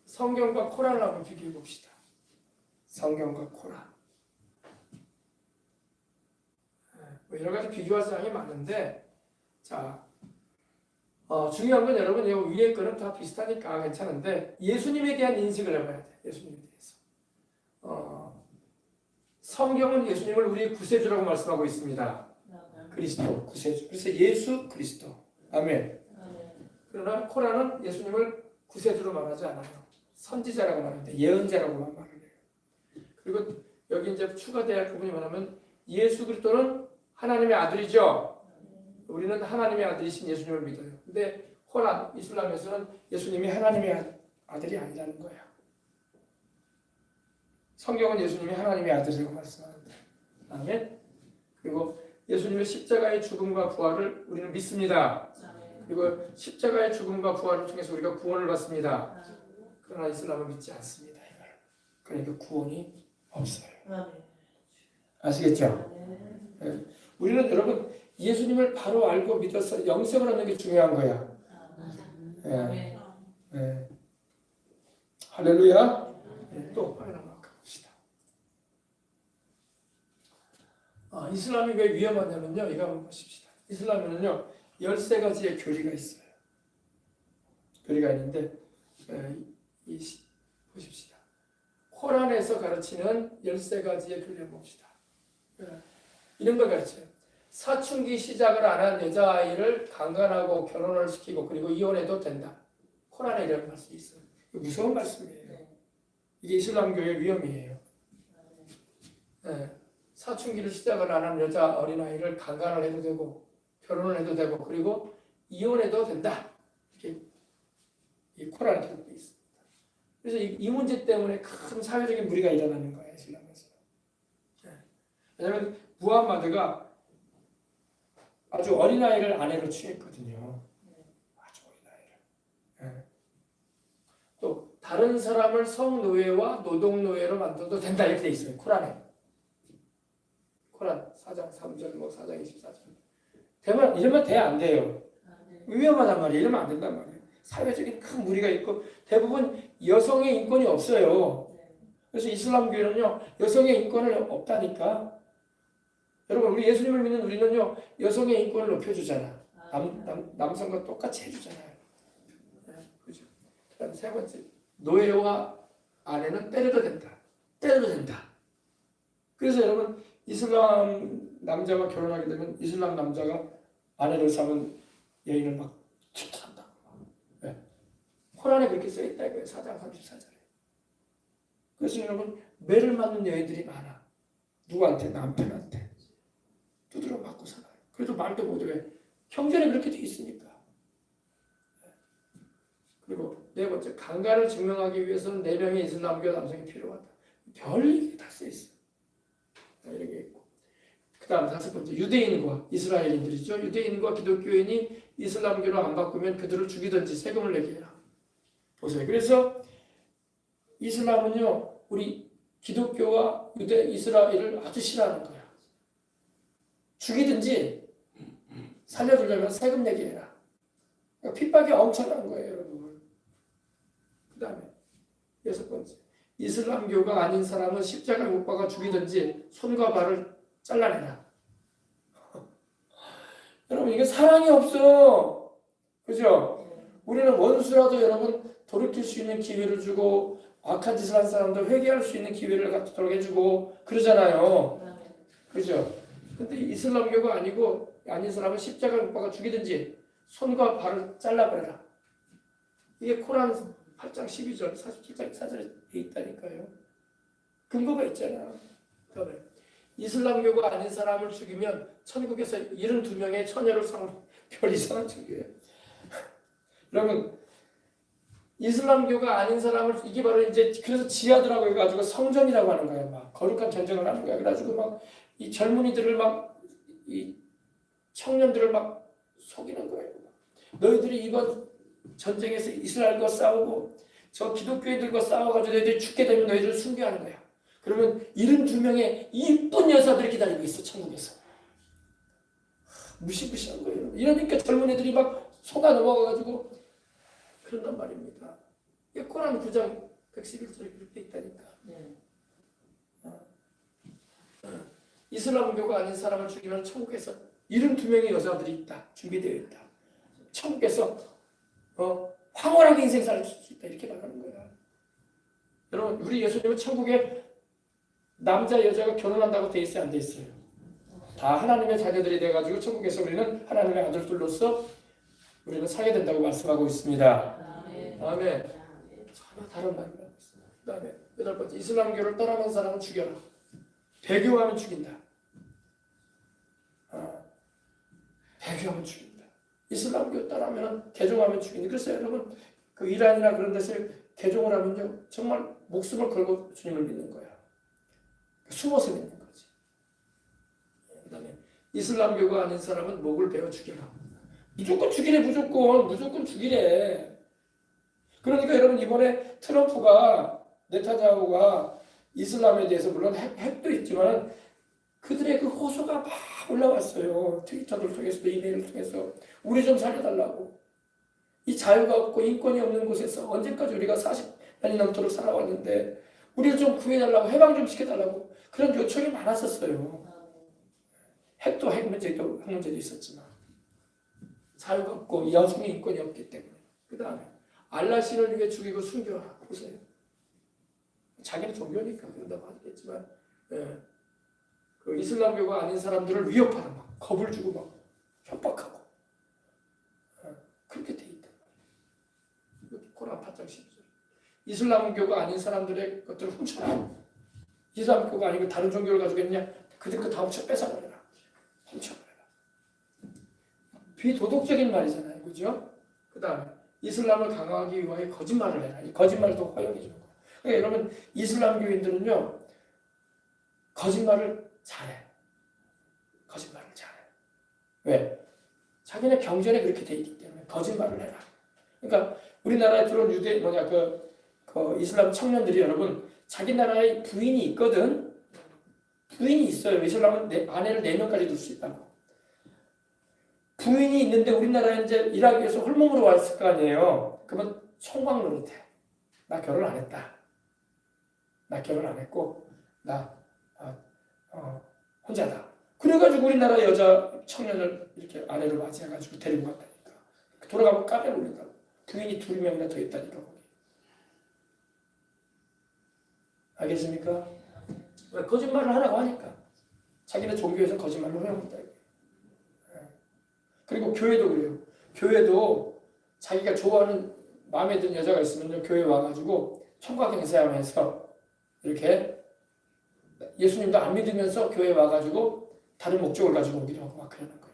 S1: 성경과 코란을 한번 비교해 봅시다. 성경과 코란. 뭐 여러 가지 비교할 사항이 많은데, 자, 중요한 건 여러분, 이 위에 거는 다 비슷하니까 괜찮은데, 예수님에 대한 인식을 해봐야 돼. 예수님에 대해서. 성경은 예수님을 우리의 구세주라고 말씀하고 있습니다. 그리스도, 구세주. 그래서 예수 그리스도. 아멘. 그러나 코란은 예수님을 구세주로 말하지 않아요. 선지자라고 말하는데 예언자라고만 말을 해요. 그리고 여기 이제 추가돼야 할 부분이 뭐냐면 예수 그리스도는 하나님의 아들이죠. 우리는 하나님의 아들이신 예수님을 믿어요. 근데 코란, 이슬람에서는 예수님이 하나님의 아들이 아니라는 거야. 성경은 예수님이 하나님의 아들이라고 말씀하는데. 아멘. 그리고 예수님의 십자가의 죽음과 부활을 우리는 믿습니다. 그리고 십자가의 죽음과 부활을 통해서 우리가 구원을 받습니다. 그러나 이슬람은 믿지 않습니다. 그러니까 구원이 없어요. 아시겠죠? 네. 우리는 여러분 예수님을 바로 알고 믿어서 영생을 얻는 게 중요한 거야. 네. 네. 할렐루야. 네. 또 화면 한번 가봅시다. 이슬람이 왜 위험하냐면요. 이거 한번 보십시다. 이슬람에는요 13가지의 교리가 있어요. 교리가 있는데 보십시다. 코란에서 가르치는 13가지의 교리를 봅시다. 이런 걸 가르쳐요. 사춘기 시작을 안 한 여자아이를 강간하고 결혼을 시키고 그리고 이혼해도 된다. 코란에 이런 말씀이 있어요. 무서운 말씀이에요. 이게 이슬람교의 위험이에요. 네. 사춘기를 시작을 안 한 여자 어린아이를 강간을 해도 되고 결혼을 해도 되고 그리고 이혼해도 된다. 이렇게 이 코란에 기록되어 있습니다. 그래서 이 문제 때문에 큰 사회적인 무리가 일어나는 거예요. 이슬람에서. 네. 왜냐하면 무함마드가 아주 어린아이를 아내로 취했거든요. 아주 어린아이를. 네. 또 다른 사람을 성노예와 노동노예로 만들어도 된다 이렇게 돼 있어요. 코란에. 코란 4장 3절, 4장 24절. 되면 이러면 돼 안 돼요. 위험하단 말이에요. 이러면 안 된단 말이에요. 사회적인 큰 무리가 있고 대부분 여성의 인권이 없어요. 그래서 이슬람교회는요 여성의 인권을 없다니까. 여러분 우리 예수님을 믿는 우리는요 여성의 인권을 높여주잖아. 남성과 똑같이 해주잖아요. 네, 그죠? 그다음 세 번째 노예와 아내는 때려도 된다. 때려도 된다. 그래서 여러분 이슬람 남자와 결혼하게 되면 이슬람 남자가 아내를 삼은 여인을 막 추천한다. 네. 코란에 그렇게 써있다 이거예요. 4장 34절에. 그래서 여러분 매를 맞는 여인들이 많아. 누구한테? 남편한테. 두드려 맞고 살아요. 그래도 말도 못해. 형전에 그렇게 돼 있으니까. 네. 그리고 네 번째 강간을 증명하기 위해서는 4명의 이슬람교 남성이 필요하다. 별얘기 다 써있어. 이런 게 있고. 그 다음 5번째 유대인과 이스라엘인들이죠. 유대인과 기독교인이 이슬람교로 안 바꾸면 그들을 죽이든지 세금을 내게 해라. 보세요. 그래서 이슬람은요 우리 기독교와 유대 이스라엘을 아주 싫어하는 거야. 죽이든지 살려주려면 세금 내게 해라. 그러니까 핍박이 엄청난 거예요, 여러분. 그 다음에 6번째 이슬람교가 아닌 사람은 십자가에 못 박아 죽이든지 손과 발을 잘라내라. 여러분 이게 사랑이 없어. 그죠? 우리는 원수라도 여러분 돌이킬 수 있는 기회를 주고 악한 짓을 한 사람도 회개할 수 있는 기회를 갖도록 해주고 그러잖아요. 그죠? 근데 이슬람교가 아닌 사람은 십자가에 못 박아 죽이든지 손과 발을 잘라버려라. 이게 코란 8장 12절 47장 4절에 돼 있다니까요. 근거가 있잖아. 그다음에 이슬람교가 아닌 사람을 죽이면 천국에서 72명의 처녀를 상으로 별 이상한 죽여요. 여러분 이슬람교가 아닌 사람을 이게 바로 이제 그래서 지하드라고 해가지고 성전이라고 하는 거예요. 막 거룩한 전쟁을 하는 거야. 그래가지고 막 이 젊은이들을 막 이 청년들을 막 속이는 거예요. 너희들이 이번 전쟁에서 이스라엘과 싸우고 저 기독교인들과 싸워가지고 너희들이 죽게 되면 너희들을 순교하는 거야. 그러면 72명의 이쁜 여사들이 기다리고 있어 천국에서. 무시무시한 거예요. 이러니까 젊은이들이 막 속아 넘어가가지고 그런단 말입니다. 이게 코란 9장 111절에 그렇게 있다니까. 이슬람교가 아닌 사람을 죽이면 천국에서 72명의 여자들이 있다. 준비되어 있다. 천국에서 황홀하게 인생 살 수 있다. 이렇게 말하는 거야. 여러분 우리 예수님은 천국에 남자 여자가 결혼한다고 돼 있어요? 안 돼 있어요? 다 하나님의 자녀들이 돼가지고 천국에서 우리는 하나님의 아들들로서 우리는 살게 된다고 말씀하고 있습니다. 다음에 전혀 다른 말을 하고 있습니다. 그 다음에 8번째 이슬람교를 떠나는 사람은 죽여라. 배교하면 죽인다. 배교하면 죽인다. 이슬람교 떠나면 개종하면 죽인다. 그래서 여러분 그 이란이나 그런 데서 개종을 하면요 정말 목숨을 걸고 주님을 믿는 거야. 숨어서 믿는 거지. 그 다음에 이슬람교가 아닌 사람은 목을 베어 죽여라. 무조건 죽이래. 무조건 죽이래. 그러니까 여러분 이번에 트럼프가 네타냐후가 이슬람에 대해서 물론 핵도 있지만 그들의 그 호소가 막 올라왔어요. 트위터를 통해서도 이메일을 통해서 우리 좀 살려달라고. 이 자유가 없고 인권이 없는 곳에서 언제까지 우리가 40년이 넘도록 살아왔는데 우리를 좀 구해달라고 해방 좀 시켜달라고 그런 요청이 많았었어요. 핵 문제도 있었지만 자유가 없고 여성의 인권이 없기 때문에. 그 다음에 알라 신을 위해 죽이고 순교하라. 보세요. 자기는 종교니까 그런다고 하겠지만 그 이슬람교가 아닌 사람들을 위협하는 막 겁을 주고 막 협박하고 그렇게 돼 있다. 코란 8장 12절. 이슬람교가 아닌 사람들의 것들을 훔쳐라. 이슬람교가 아니고 다른 종교를 가지고 있냐? 그들 거 다 훔쳐 뺏어버려라. 훔쳐버려라. 비도덕적인 말이잖아요. 그죠? 그 다음에 이슬람을 강화하기 위하여 거짓말을 해라. 이 거짓말도 허용해 주는 거예요. 그러니까 여러분 이슬람교인들은요 거짓말을 잘해. 거짓말을 잘해. 왜? 자기네 경전에 그렇게 돼 있기 때문에 거짓말을 해라. 그러니까 우리나라에 들어온 유대 그 이슬람 청년들이 여러분 자기 나라에 부인이 있거든. 부인이 있어요. 이슬람은 아내를 4명까지 둘 수 있다고. 부인이 있는데 우리나라에 이제 일하기 위해서 홀몸으로 왔을 거 아니에요. 그러면 총각 노릇해. 나 결혼 안 했다. 나 결혼 안 했고 나 혼자다. 그래가지고 우리나라 여자 청년을 이렇게 아내를 맞이해가지고 데리고 갔다니까. 돌아가면 까매 올린다. 부인이 2명이나 더 있다니까 거기. 알겠습니까? 왜 거짓말을 하라고 하니까. 자기네 종교에서 거짓말로 허용한다. 그리고 교회도 그래요. 교회도 자기가 좋아하는 마음에 드는 여자가 있으면 교회 와가지고 총각 행세하면서 이렇게 예수님도 안 믿으면서 교회 와가지고 다른 목적을 가지고 오기도 하고 막 그러는 거예요.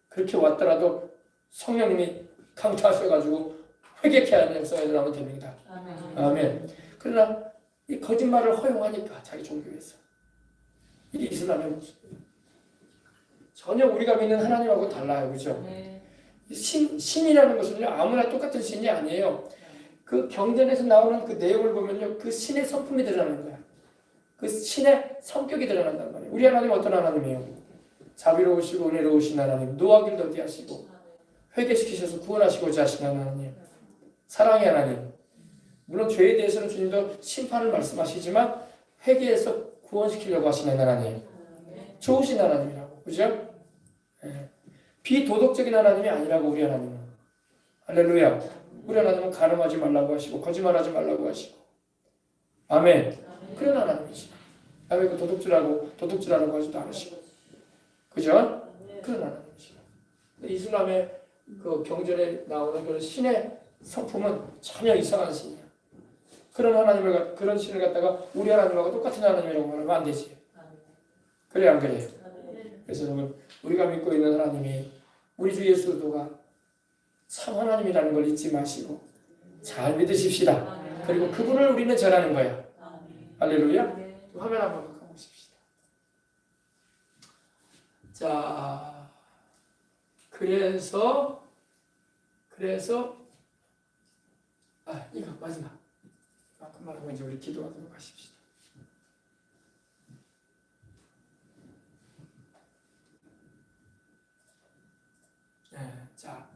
S1: 그렇게 왔더라도 성령님이 강타하셔가지고 회개케 하면서 애들 하면 됩니다. 아멘. 그러나 이 거짓말을 허용하니까 자기 종교에서 이게 이슬람의 모습이에요. 전혀 우리가 믿는 하나님하고 달라요. 그죠? 신이라는 것은요 아무나 똑같은 신이 아니에요. 그 경전에서 나오는 그 내용을 보면요 그 신의 성품이 드러나는 거야. 그 신의 성격이 드러난단 말이에요. 우리 하나님은 어떤 하나님이에요? 자비로우시고 은혜로우신 하나님, 노하기를 더디하시고 회개시키셔서 구원하시고자 하시는 하나님, 사랑의 하나님. 물론 죄에 대해서는 주님도 심판을 말씀하시지만 회개해서 구원시키려고 하시는 하나님, 좋으신 하나님이라고. 그죠? 예. 비도덕적인 하나님이 아니라고 우리 하나님은. 할렐루야. 우리 하나님은 간음하지 말라고 하시고 거짓말하지 말라고 하시고 아멘. 그런 하나님이시죠. 남의 그 도둑질하라고 하지도 않으시고 그죠? 그런 하나님이시죠. 이슬람의 그 경전에 나오는 그런 신의 성품은 전혀 이상한 신이야. 그런 신을 갖다가 우리 하나님하고 똑같은 하나님이라고 말하면 안 되지. 그래 안 그래요? 그래서 여러분 우리가 믿고 있는 하나님이 우리 주 예수도가 참 하나님이라는 걸 잊지 마시고 잘 믿으십시다. 그리고 그분을 우리는 전하는 거야. 할렐루야. 화면 한번 가보십시다. 자, 그래서 이거 마지막. 그만하고 이제 우리 기도하도록 하십시다. 네, 자,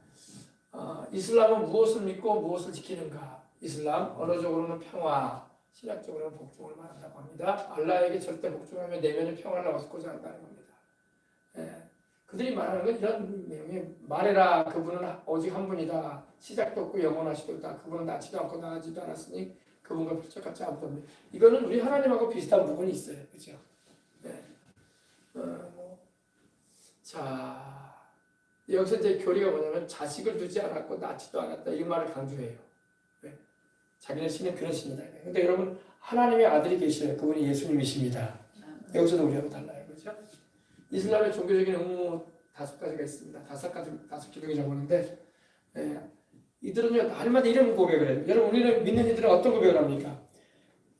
S1: 이슬람은 무엇을 믿고 무엇을 지키는가? 이슬람 언어적으로는 평화, 신학적으로는 복종을 말한다고 합니다. 알라에게 절대 복종하며 내면의 평화를 얻고자 한다는 겁니다. 예, 그들이 말하는 건 이런 내용이 말해라 그분은 오직 한 분이다. 시작도 없고 영원하시도다. 그분은 낳지도 않고 낳아지도 않았으니 그분과 필적같지 않답니다. 이거는 우리 하나님하고 비슷한 부분이 있어요. 그렇죠? 예. 자, 여기서 이제 교리가 뭐냐면 자식을 두지 않았고 낳지도 않았다. 이 말을 강조해요. 자기네 신은 그런 신이다. 근데 여러분 하나님의 아들이 계셔요. 그분이 예수님이십니다. 여기서도 우리하고 달라요. 그렇죠? 이슬람의 종교적인 의무 5가지가 있습니다. 5 기둥이 적었는데 이들은요 날마다 이런 고백을 해요. 여러분 우리는 믿는 이들은 어떤 고백을 합니까?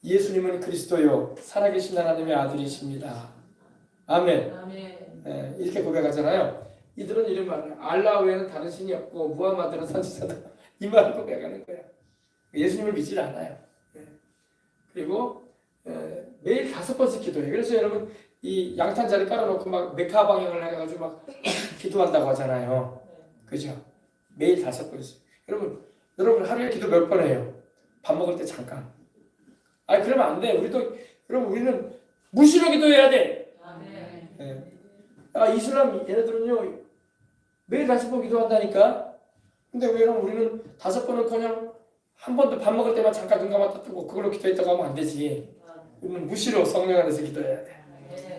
S1: 예수님은 그리스도요 살아계신 하나님의 아들이십니다. 아멘. 이렇게 고백하잖아요. 이들은 이런 말을 해요. 알라 외에는 다른 신이 없고 무함마드는 선지자다. 이 말을 고백하는 거예요. 예수님을 믿지 않아요. 그리고 매일 5번씩 기도해요. 그래서 여러분 이 양탄자를 깔아놓고 막 메카 방향을 해가지고 막 기도한다고 하잖아요. 그죠? 매일 5번씩. 여러분 하루에 기도 몇 번 해요? 밥 먹을 때 잠깐. 그러면 안 돼. 여러분 우리는 무시로 기도해야 돼. 이슬람 얘네들은요 매일 5번 기도한다니까. 근데 왜 여러분 우리는 5번은 그냥 한 번도 밥 먹을 때만 잠깐 눈 감았다 뜨고 그걸로 기도했다고 하면 안 되지. 우리는 무시로 성령 안에서 기도해야 돼.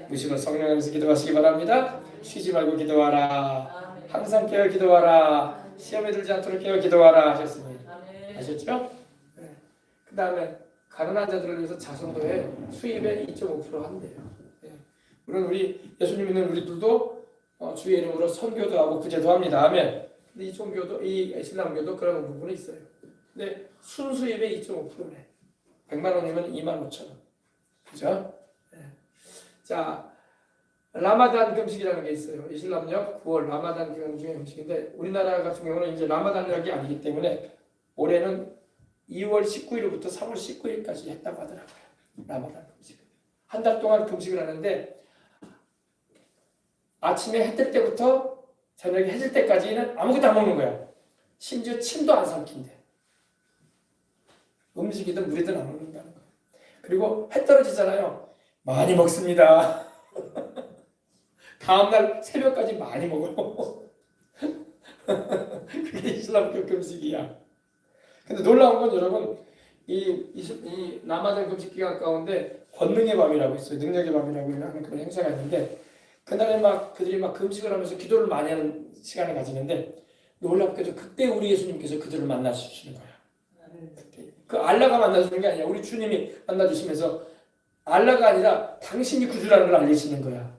S1: 무시고 성령 안에서 기도하시기 바랍니다. 쉬지 말고 기도하라. 항상 깨어 기도하라. 시험에 들지 않도록 깨어 기도하라 하셨으니 아셨죠? 네. 그 다음에 가난한 자들을 위해서 자선도에 수입의 2.5% 한대요. 네. 물론 우리 예수님 믿는 우리들도 주의 이름으로 선교도 하고 구제도 합니다. 아멘. 근데 이 종교도, 이 이슬람교도 그런 부분이 있어요. 근데 순수입의 2.5%네. 100만 원이면 2만 5천 원. 그죠? 네. 자, 라마단 금식이라는 게 있어요. 이슬람력 9월 라마단 기간 중에 금식인데 우리나라 같은 경우는 이제 라마단력이 아니기 때문에 올해는 2월 19일부터 3월 19일까지 했다고 하더라고요. 라마단 금식. 한 달 동안 금식을 하는데 아침에 해 뜰 때부터 저녁에 해질 때까지는 아무것도 안 먹는 거야. 심지어 침도 안 삼킨대. 음식이든 물이든 안 먹는다는 거야. 그리고 해 떨어지잖아요. 많이 먹습니다. 다음날 새벽까지 많이 먹어요. 그게 이슬람교 금식이야. 근데 놀라운 건 여러분, 이 라마단 금식 기간 가운데 권능의 밤이라고 있어요. 능력의 밤이라고 하는 그런 행사가 있는데 그날에 그들이 금식을 하면서 기도를 많이 하는 시간을 가지는데 놀랍게도 그때 우리 예수님께서 그들을 만나주시는 거야. 그때. 그 알라가 만나주는 게 아니야. 우리 주님이 만나주시면서 알라가 아니라 당신이 구주라는 걸 알리시는 거야.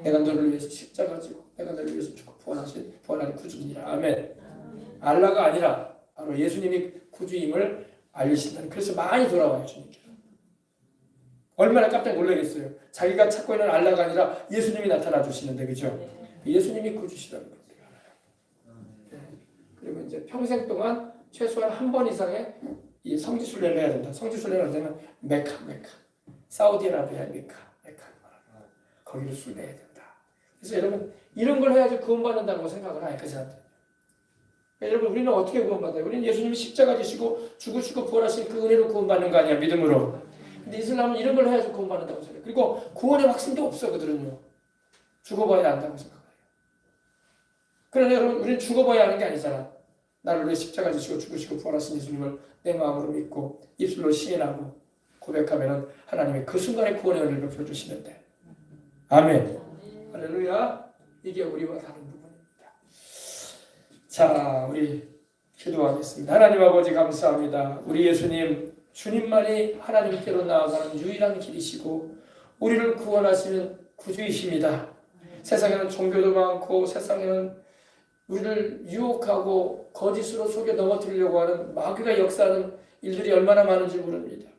S1: 내가 너를 위해서 십자가 지고 내가 너를 위해서 죽고 부활하는 구주니라. 아멘. 알라가 아니라 바로 예수님이 구주임을 알리신다는. 그래서 많이 돌아와요 주님께서. 얼마나 깜짝 놀라겠어요. 자기가 찾고 있는 알라가 아니라 예수님이 나타나 주시는데, 그죠? 예수님이 구주시라는 걸 우리가 알아요. 그리고 이제 평생 동안 최소한 한 번 이상의 이 성지순례를 해야 된다. 성지순례를 하려면 메카 사우디아라비아 메카 거기를 순례해야 된다. 그래서 여러분 이런 걸 해야지 구원받는다고 생각을 해요. 그 사람들. 여러분 우리는 어떻게 구원받아요? 우리는 예수님이 십자가 지시고 죽으시고 부활하신 그 은혜로 구원받는 거 아니야, 믿음으로. 근데 이슬람은 이런 걸 해야지 구원받는다고 생각해요. 그리고 구원의 확신도 없어 그들은요. 죽어봐야 안다고 생각해요. 그러나 여러분 우리는 죽어봐야 하는 게 아니잖아. 나를 위해 십자가 지시고 죽으시고 부활하신 예수님을 내 마음으로 믿고 입술로 시인하고 고백하면 하나님의 그 순간에 구원의 은혜를 베풀어주시는데. 아멘. 할렐루야. 이게 우리와 다른 부분입니다. 자, 우리 기도하겠습니다. 하나님 아버지 감사합니다. 우리 예수님, 주님만이 하나님께로 나아가는 유일한 길이시고 우리를 구원하시는 구주이십니다. 세상에는 종교도 많고 세상에는 우리를 유혹하고 거짓으로 속여 넘어뜨리려고 하는 마귀가 역사하는 일들이 얼마나 많은지 모릅니다.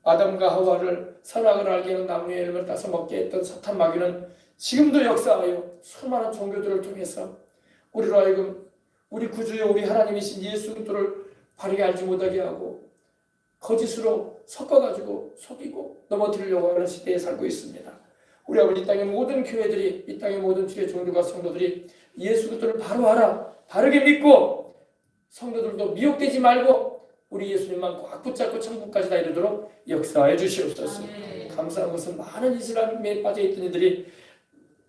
S1: 아담과 하와를 선악을 알게 하는 나무의 열매를 따서 먹게 했던 사탄 마귀는 지금도 역사하여 수많은 종교들을 통해서 우리로 하여금 우리 구주여 우리 하나님이신 예수 그리스도를 바르게 알지 못하게 하고 거짓으로 섞어가지고 속이고 넘어뜨리려고 하는 시대에 살고 있습니다. 우리 아버지 이 땅의 모든 교회들이, 이 땅의 모든 주의 종들과 성도들이 예수 그리스도를 바로 알아, 바르게 믿고 성도들도 미혹되지 말고 우리 예수님만 꽉 붙잡고 천국까지 다 이르도록 역사해 주시옵소서. 감사한 것은 많은 이슬람에 빠져있던 이들이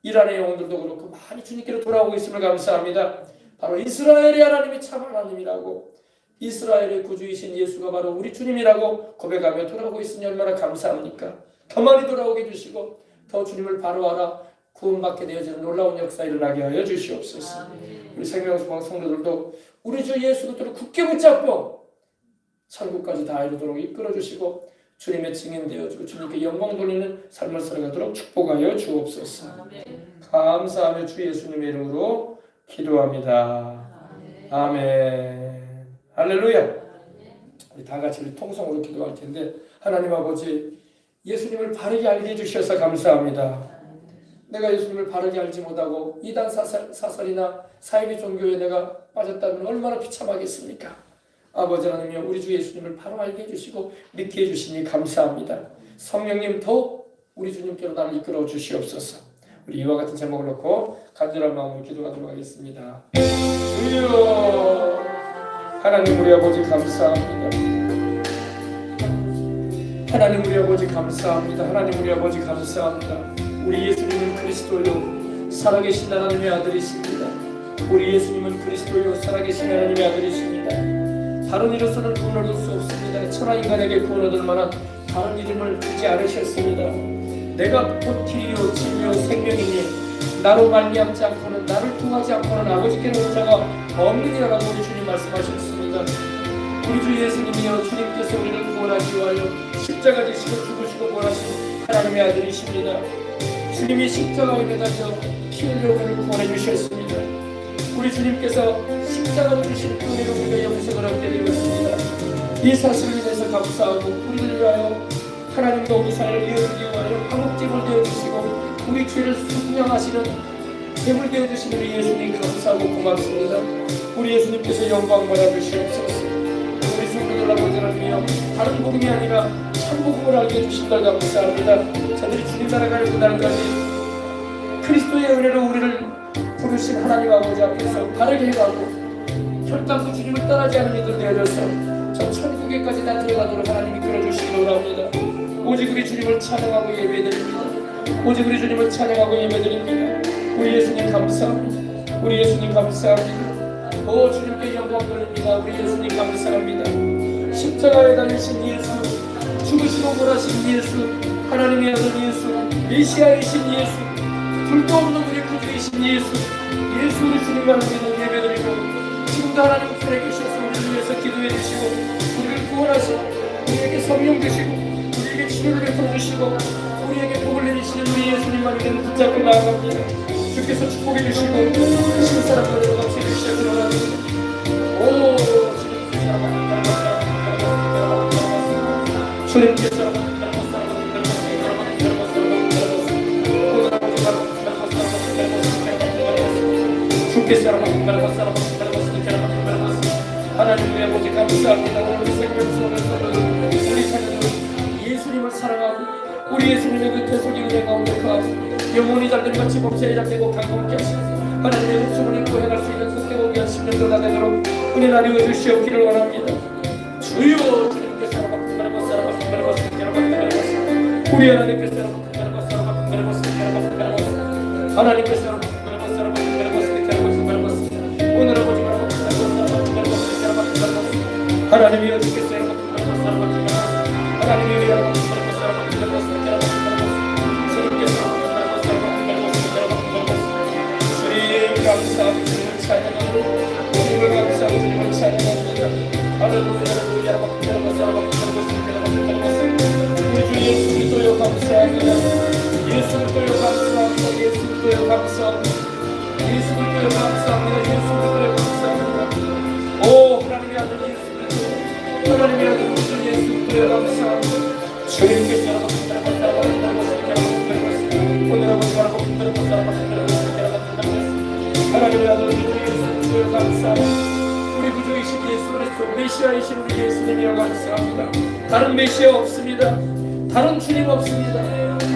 S1: 이란의 영혼들도 그렇고 많이 주님께로 돌아오고 있음을 감사합니다. 바로 이스라엘의 하나님이 참 하나님이라고, 이스라엘의 구주이신 예수가 바로 우리 주님이라고 고백하며 돌아오고 있으니 얼마나 감사합니까? 더 많이 돌아오게 해주시고 더 주님을 바로 알아 구원받게 되어지는 놀라운 역사 일어나게 하여 주시옵소서. 우리 생명수방 성도들도 우리 주 예수 그리스도를 굳게 붙잡고 천국까지 다 이루도록 이끌어주시고 주님의 증인 되어주고 주님께 영광 돌리는 삶을 살아가도록 축복하여 주옵소서. 감사하며 주 예수님의 이름으로 기도합니다. 아멘. 할렐루야. 우리 다 같이 우리 통성으로 기도할 텐데 하나님 아버지 예수님을 바르게 알게 해주셔서 감사합니다. 내가 예수님을 바르게 알지 못하고 이단 사설이나 사이비 종교에 내가 빠졌다면 얼마나 비참하겠습니까? 아버지 하나님이여 우리 주 예수님을 바로 알게 해주시고 믿게 해주시니 감사합니다. 성령님 더욱 우리 주님께로 나를 이끌어 주시옵소서. 우리 이와 같은 제목을 놓고 간절한 마음으로 기도하도록 하겠습니다. 주여 하나님 우리 아버지 감사합니다. 하나님 우리 아버지 감사합니다. 하나님 우리 아버지 감사합니다. 우리 예수님은 그리스도요 살아계신 하나님의 아들이십니다. 우리 예수님은 그리스도요 살아계신 하나님의 아들이십니다. 다른 이로서는 구원을 얻을 수 없습니다. 천하 인간에게 구원 얻을 만한 다른 이름을 주지 않으셨습니다. 내가 곧 길이요 진리요 생명이니 나로 말미암지 않고는 나를 통하지 않고는 아버지께로 올 자가 없느니라고 우리 주님 말씀하셨습니다. 우리 주 예수님이여 주님께서 우리를 구원하기 위하여 십자가 지시고 죽으시고 구원하신 하나님의 아들이십니다. 주님이 십자가에 매달려 피 흘려 우리를 구원해 주셨습니다. 우리 주님께서 십자가로 주신 그 은혜로 우리가 영생을 얻게 되었습니다. 이 사실을 인해서 감사하고 우리를 위하여 하나님과 우리 사이를 이어주기 위하여 화목제물 되어주시고 우리 죄를 순명하시는 제물 되어주신 우리 예수님 감사하고 고맙습니다. 우리 예수님께서 영광 받아주시옵소서. 우리 성도들 아버지를 위하여 다른 복음이 아니라 참 복음을 알게 해주신 걸 감사합니다. 저들이 주님 나라 가는 그날까지 그리스도의 은혜로 우리를 부르신 하나님 아버지 앞에서 바르게 해가고 결단코 주님을 떠나지 않는 이들 되어져서 저 천국에까지 다 들어가도록 하나님이 끌어주시기 원합니다. 오직 우리 주님을 찬양하고 예배드립니다. 오직 우리 주님을 찬양하고 예배드립니다. 우리 예수님 감사합니다. 우리 예수님 감사합니다. 오 주님께 영광 돌립니다. 우리 예수님 감사합니다. 십자가에 달리신 예수, 죽으시고 부활하신 예수, 하나님의 아들 예수, 메시아이신 예수, 둘도 없는 우리 구주이신 예수, 예수 우리 주님만을 믿어 예배드리고 지금도 하나님 편에 계셔서 우리를 위해서 기도해 주시고 우리를 구원하시고 우리에게 성령 주시고 우리에게 치료를 베풀어 주시고 우리에게 복을 내리시는 우리 예수님만 믿는 붙잡고 나아갑니다. 주께서 축복해 주시고 신사람들을 같이 주시어 들어갑니다. 오 주님께서 하나님의 아버지 감사합니다. 오늘 생명 속에서 우리 자녀들 예수님을 사랑하고 우리 예수님의 그 속에 은혜 가운데 거하고 영혼이 달들같이 범죄에 잡히고 강건케 하시고 하나님의 흑수를 입고 행할 수 있는 속되고 귀한 10년도 다 되도록 은혜 나누어 주시옵기를 원합니다. 주여 주님께서 우리 하나님께서 하나님께서 오늘 아버지 하나님이여 주께서 하나님이여 주님 감사하고 주님을 찬양하고 주님을 감사하고 주님을 찬양합니다. 할렐루야 우리 주 예수 그리스도여 감사합니다. 예수 그리스도여 감사합니다. 예수 그리스도여 감사합니다. 예수 그리스도여 감사합니다. 예수 그리스도여 감사합니다. 오 하나님의 아들 예수 그리스도 하나님의 아들 우리 예수 그리스도여 감사합니다. 주님께서 오늘 아버지 바라고 하나님의 아들 우리 예수 그리스도여 감사합니다. 우리 구주이신 예수 그리스도 메시아이신 우리 예수님이여 감사합니다. 다른 메시아 없습니다. 다른 주님 없습니다.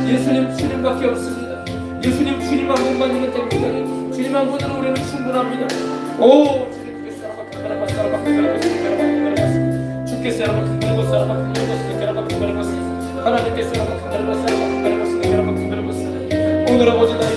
S1: 예수님 주님밖에 없습니다. 예수님 주님 한 분만 있는 때입니다. 주님 한 분으로 우리는 충분합니다. 오 주님께서 주께서 하나님께서 오늘 아버지 나의